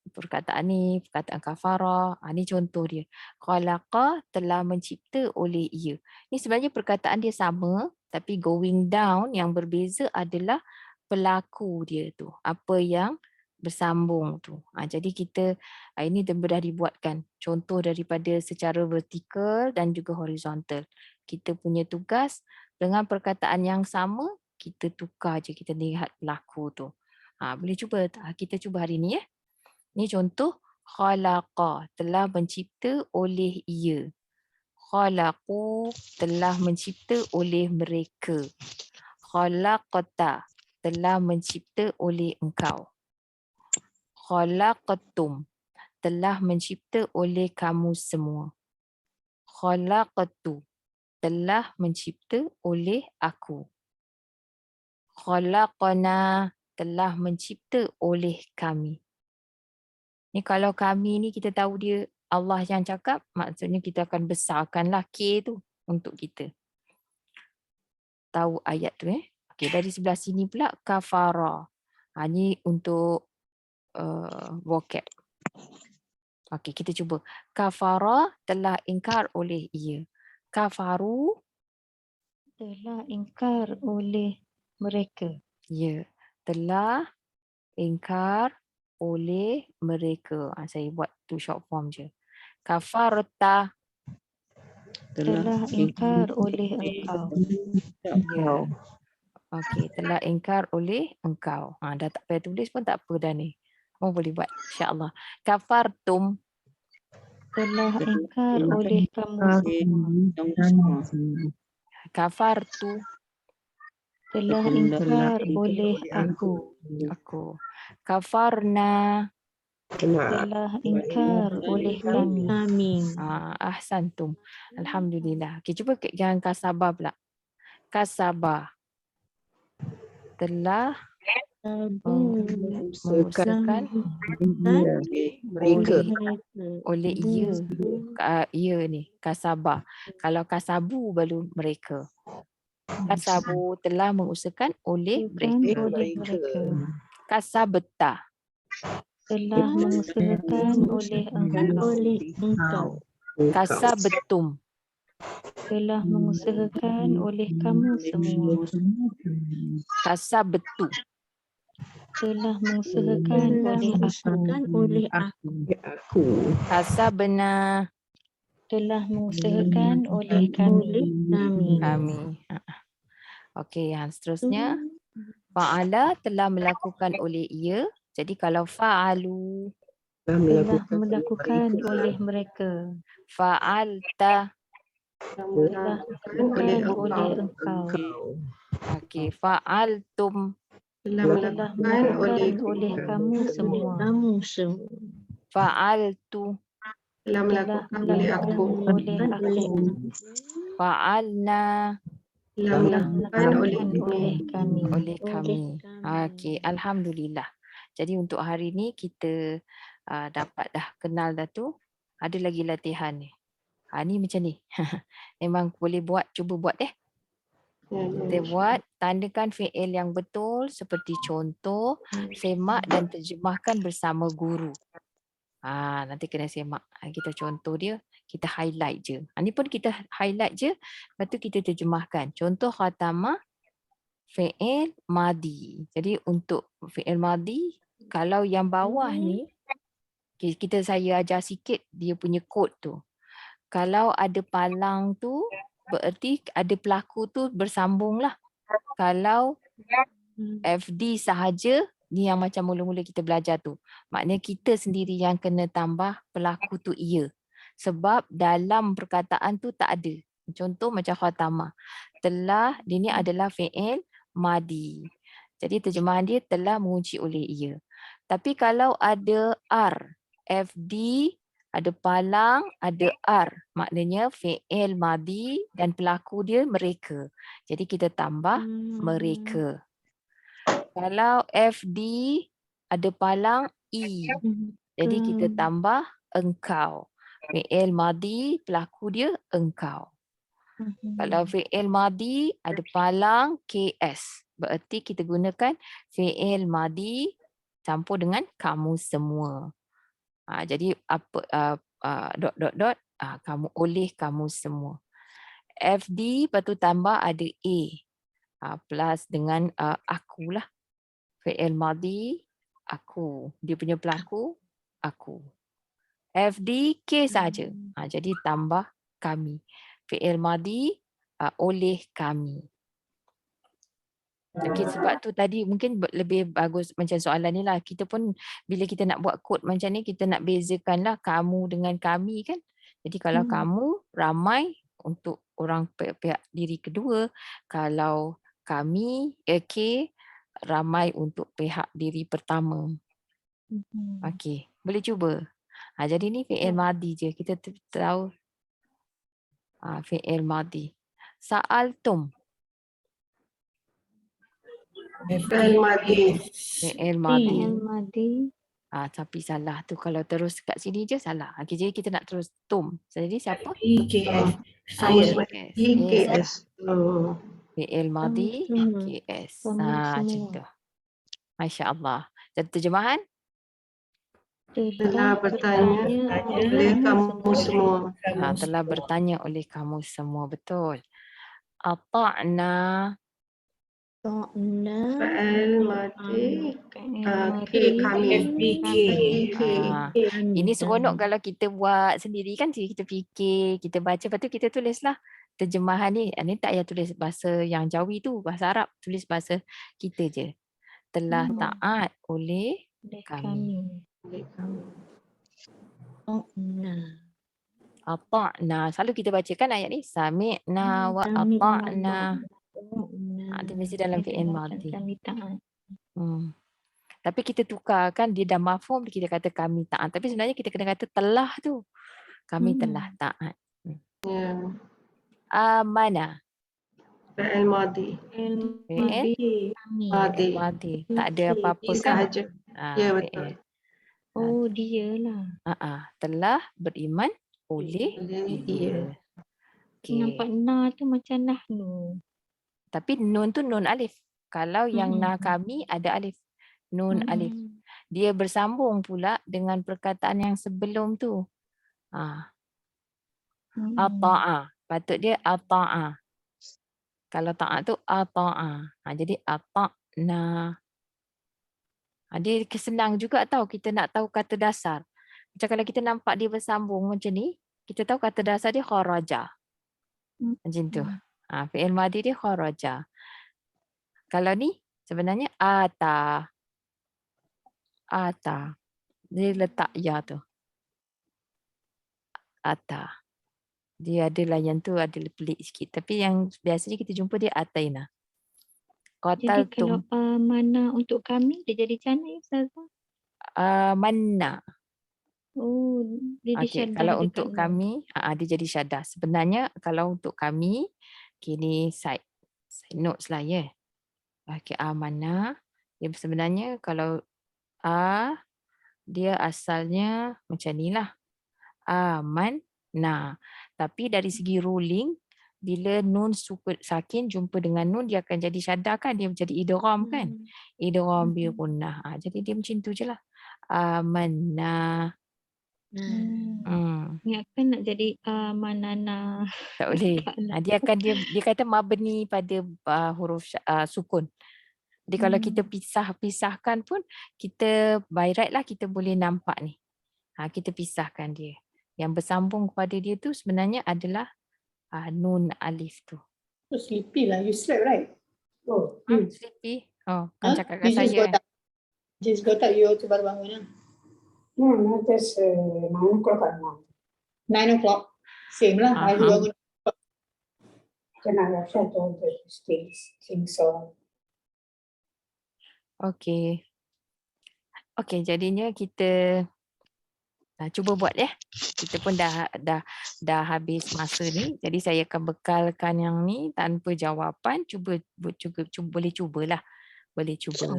Perkataan ni, perkataan kafara. Ni contoh dia. Khalaqa telah mencipta oleh ia. Ni sebenarnya perkataan dia sama. Tapi going down yang berbeza adalah pelaku dia tu. Apa yang bersambung tu. Jadi kita ini mudah dibuatkan contoh daripada secara vertikal dan juga horizontal. Kita punya tugas dengan perkataan yang sama, kita tukar je, kita lihat pelaku tu. Boleh cuba, kita cuba hari ni ya. Ni contoh khalaqa, telah mencipta oleh ia. Khalaqu, telah mencipta oleh mereka. Khalaqta, telah mencipta oleh engkau. Khalaqtum, telah mencipta oleh kamu semua. Khalaqtu, telah mencipta oleh aku. Khalaqna, telah mencipta oleh kami. Ni kalau kami ni kita tahu dia Allah yang cakap, maksudnya kita akan besarkanlah K tu untuk kita. Tahu ayat tu Okey, dari sebelah sini pula kafara. Ni untuk vocab. Okey, kita cuba. Kafara, telah ingkar oleh ia. Kafaru, telah ingkar oleh mereka. Ya, telah ingkar oleh mereka. Saya buat tu short form je. Kafarta, telah ingkar oleh engkau. Ya. Okey, telah ingkar oleh engkau. Dah tak payah tulis pun tak apa dah ni. Oh boleh buat. InsyaAllah. Kafartum. Telah ingkar oleh kamu semua. Kafartu. Telah ingkar oleh aku. Kafarna. Telah ingkar oleh kami. Ahsantum. Alhamdulillah. Okay, cuba yang kasabah pula. Kasabah. Telah mengusahakan mereka. oleh ia. Ia ni kasabah. Kalau kasabu baru mereka. Kasabu telah mengusahakan oleh mereka. Kasabta. Telah mengusahakan oleh engkau. Kasabtum. Telah mengusahakan oleh kamu semua. Kasabtu. Telah mengusahakan oleh aku. Kasabna. Telah mengusahakan oleh kami. Okey, yang seterusnya. Fa'ala telah melakukan oleh ia. Jadi kalau fa'alu. Telah melakukan oleh mereka. Fa'alta. Telah melakukan oleh engkau. Okey, fa'altum. Telah melakukan oleh kamu semua. Fa'altu. Telah melakukan oleh aku. Fa'alna. Telah melakukan oleh kami. Oleh kami. Okey, alhamdulillah. Jadi untuk hari ni kita dapat dah kenal dah tu. Ada lagi latihan ni. Ni macam ni. Memang boleh buat, cuba buat Kita buat, tandakan fi'il yang betul seperti contoh, semak dan terjemahkan bersama guru. Nanti kena semak. Kita contoh dia, kita highlight je. Ni pun kita highlight je, lepas tu kita terjemahkan. Contoh khatamah, fi'il madi. Jadi untuk fi'il madi, kalau yang bawah ni, saya ajar sikit dia punya kod tu. Kalau ada palang tu, bererti ada pelaku tu bersambung lah. Kalau FD sahaja, ni yang macam mula-mula kita belajar tu. Maknanya kita sendiri yang kena tambah pelaku tu ia. Sebab dalam perkataan tu tak ada. Contoh macam khatamah. Telah, dia ni adalah fi'il madi. Jadi terjemahan dia telah mengunci oleh ia. Tapi kalau ada R, FD, ada palang, ada R. Maknanya fi'il madi dan pelaku dia mereka. Jadi kita tambah mereka. Kalau FD, ada palang I. Jadi kita tambah engkau. Fi'il madi, pelaku dia engkau. Kalau fi'il madi, ada palang KS. Berarti kita gunakan fi'il madi campur dengan kamu semua. Jadi apa kamu oleh kamu semua. FD lepas tu tambah ada A plus dengan aku lah. Fi'il madi aku. Dia punya pelaku aku. FD K saja. Jadi tambah kami. Fi'il madi oleh kami. Okay, sebab tu tadi mungkin lebih bagus macam soalan ni lah. Kita pun bila kita nak buat kod macam ni, kita nak bezakan lah kamu dengan kami kan. Jadi kalau kamu ramai untuk orang pihak diri kedua. Kalau kami, K, ramai untuk pihak diri pertama. Okey, boleh cuba. Jadi ni fi'il madi je. Kita tahu fi'il madi. Sa'altum. Fi'il madi. Fi'il madi. Tapi salah tu. Kalau terus kat sini je salah. Okay, jadi kita nak terus tum. Jadi siapa? IKS. IKS. Fi'il madi. IKS. Macam tu. Masya Allah. Jadi terjemahan? Telah bertanya oleh kamu semua. Telah bertanya oleh kamu semua. Betul. Ata'na. Fi'il madi. Kami. Ini seronok kalau kita buat sendiri kan. Kita fikir, kita baca. Lepas tu kita tulislah terjemahan ni. Ini tak payah tulis bahasa yang Jawi tu. Bahasa Arab. Tulis bahasa kita je. Telah taat oleh Oleh Kami. kami. Oh, nah. Ata'na. Selalu kita bacakan ayat ni. Sami'na wa Kami ata'na. nah. Dia mesti dalam fi'il Macam madhi. kami taat. Tapi kita tukarkan dia dah mafhum kita kata kami taat. Tapi sebenarnya kita kena kata telah tu. Kami telah taat. Ya. Amana. Fi'il madi. Fi'il Madi. madhi. Tak ada apa-apa Ini kan? sahaja. Ya, betul. Oh, dia lah. Telah beriman oleh Dia. Okey. Nampak na tu macam nahnu. Tapi nun tu nun alif. Kalau yang na kami ada alif. Nun alif. Dia bersambung pula dengan perkataan yang sebelum tu. Ata'a. Patut dia ata'a. Kalau ta'a tu ata'a. Jadi ata'na. Dia senang juga tahu kita nak tahu kata dasar. Macam kalau kita nampak dia bersambung macam ni, kita tahu kata dasar dia kharaja. Macam tu. Fi'il madhi dia kharaja. Kalau ni sebenarnya ata. Ata. Dia letak ya tu. Ata. Dia adalah yang tu ada pelik sikit. Tapi yang biasanya kita jumpa dia ataina. Jadi kalau Qataltum. mana untuk kami, dia jadi macam mana, Ustazah? Manna. Oh, dia Okey, disyadah kalau dekat untuk nun. kami, dia jadi syadah. Sebenarnya kalau untuk kami, kini side notes lah ya. Okey, mana? Dia sebenarnya kalau dia asalnya macam ni lah. Amanna. Tapi dari segi ruling, bila nun sukun sakin jumpa dengan nun, dia akan jadi syaddah kan? Dia menjadi idgham kan? Idgham bi gunnah. Jadi dia macam tu je lah. Amanna. Ingatkan nak jadi manana. Tak boleh. Dia akan dia kata mabni pada huruf sukun. Jadi kalau kita pisahkan pun, kita by right lah kita boleh nampak ni. Kita pisahkan dia. Yang bersambung kepada dia tu sebenarnya adalah nun alif tu. So sleepy lah. You slept, right? Oh, Sleepy. Kan cakap kat saya. Just got up, you also baru bangun lah. No, that's 9 o'clock now. 9 o'clock? Same lah. I bangun. Then I have set all the things on. Okey. Okey, jadinya kita cuba buat ya. Kita pun dah habis masa ni. Jadi saya akan bekalkan yang ni tanpa jawapan. Boleh cubalah. Boleh cuba.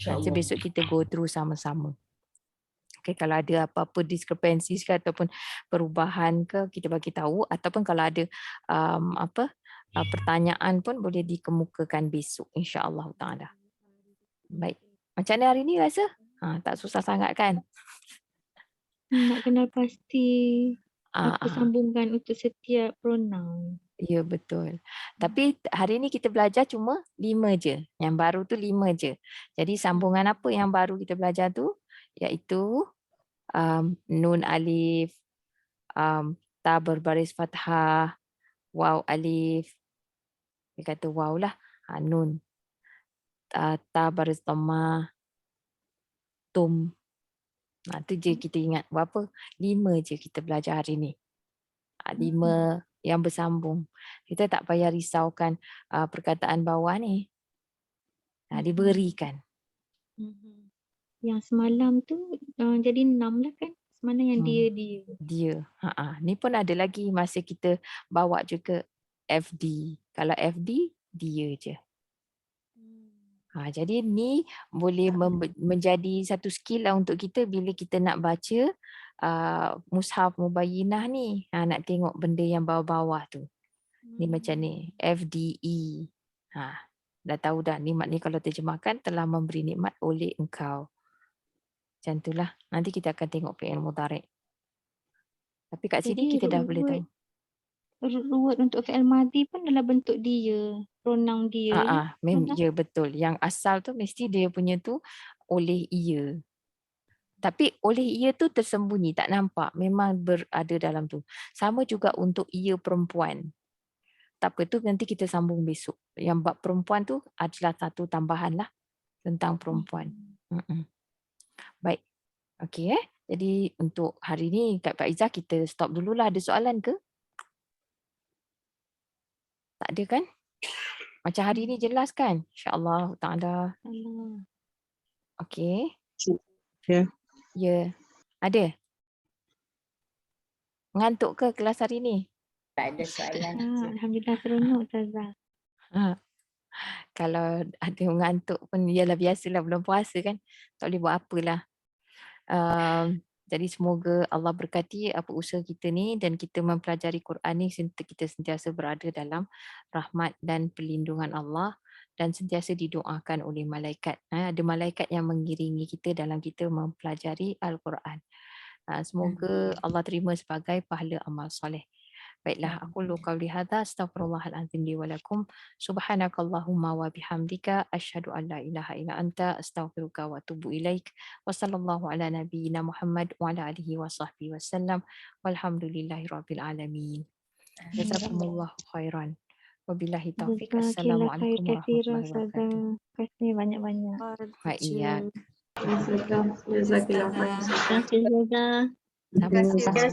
Nanti besok kita go through sama-sama. Okay, kalau ada apa-apa diskrepensi ke ataupun perubahan ke, kita bagi tahu. Ataupun kalau ada pertanyaan pun boleh dikemukakan besok, insya-Allah taala. Baik. Macam mana hari ni rasa? Tak susah sangat kan? Nak kenal pasti apa sambungan untuk setiap pronoun. Ya, betul. Tapi hari ni kita belajar cuma 5 je. Yang baru tu 5 je. Jadi sambungan apa yang baru kita belajar tu? Iaitu nun alif, ta berbaris fathah, waw alif. Dia kata waw lah. Nun. Ta baris dhammah, tum. Tu je kita ingat. Berapa? 5 je kita belajar hari ni. 5 yang bersambung. Kita tak payah risaukan perkataan bawah ni. Diberikan. Yang semalam tu jadi 6 lah kan? Semalam yang dia. Dia. Ni pun ada lagi masa kita bawa juga FD. Kalau FD, dia je. Jadi ni boleh menjadi satu skill lah untuk kita bila kita nak baca mushaf mubayyinah ni. Nak tengok benda yang bawah-bawah tu. Ni macam ni. FDE. Dah tahu dah nikmat ni kalau terjemahkan telah memberi nikmat oleh engkau. Macam itulah. Nanti kita akan tengok fi'il mudhari'. Tapi kat sini kita dah boleh tahu. Word untuk fi'il madhi pun dalam bentuk dia. Pronoun dia. Ya betul. Yang asal tu mesti dia punya tu oleh ia. Tapi oleh ia tu tersembunyi. Tak nampak. Memang berada dalam tu. Sama juga untuk ia perempuan. Tak apa tu nanti kita sambung besok. Yang bab perempuan tu adalah satu tambahan lah. Tentang perempuan. Baik. Okey Jadi untuk hari ni Kak Faizah kita stop dululah. Ada soalan ke? Tak ada kan? Macam hari ni jelas kan? InsyaAllah ta'ala. Okey. Ya. Ya. Ada? Mengantuk ke kelas hari ni? Tak ada soalan. Alhamdulillah seronok Ustazah. Kalau ada mengantuk pun ialah biasalah bulan puasa kan. Tak boleh buat apalah. Jadi semoga Allah berkati apa usaha kita ni dan kita mempelajari Quran ni kita sentiasa berada dalam rahmat dan perlindungan Allah dan sentiasa didoakan oleh malaikat. Ada malaikat yang mengiringi kita dalam kita mempelajari Al-Quran. Semoga Allah terima sebagai pahala amal soleh. Baiklah, aku qauli hadza astaghfirullahalazim li wa lakum. Subhanakallahumma wa bihamdika asyhadu an la ilaha illa anta astaghfiruka wa atubu ilaik. Wa sallallahu ala nabiyyina Muhammad wa ala alihi wa sahbihi wasallam. Walhamdulillahirabbil alamin. Jazakumullahu khairan. Wabillahi taufik. Assalamualaikum warahmatullahi wabarakatuh. Terima kasih banyak-banyak. Iya. Jazakallah khair. Terima kasih Ustazah. Sama-sama.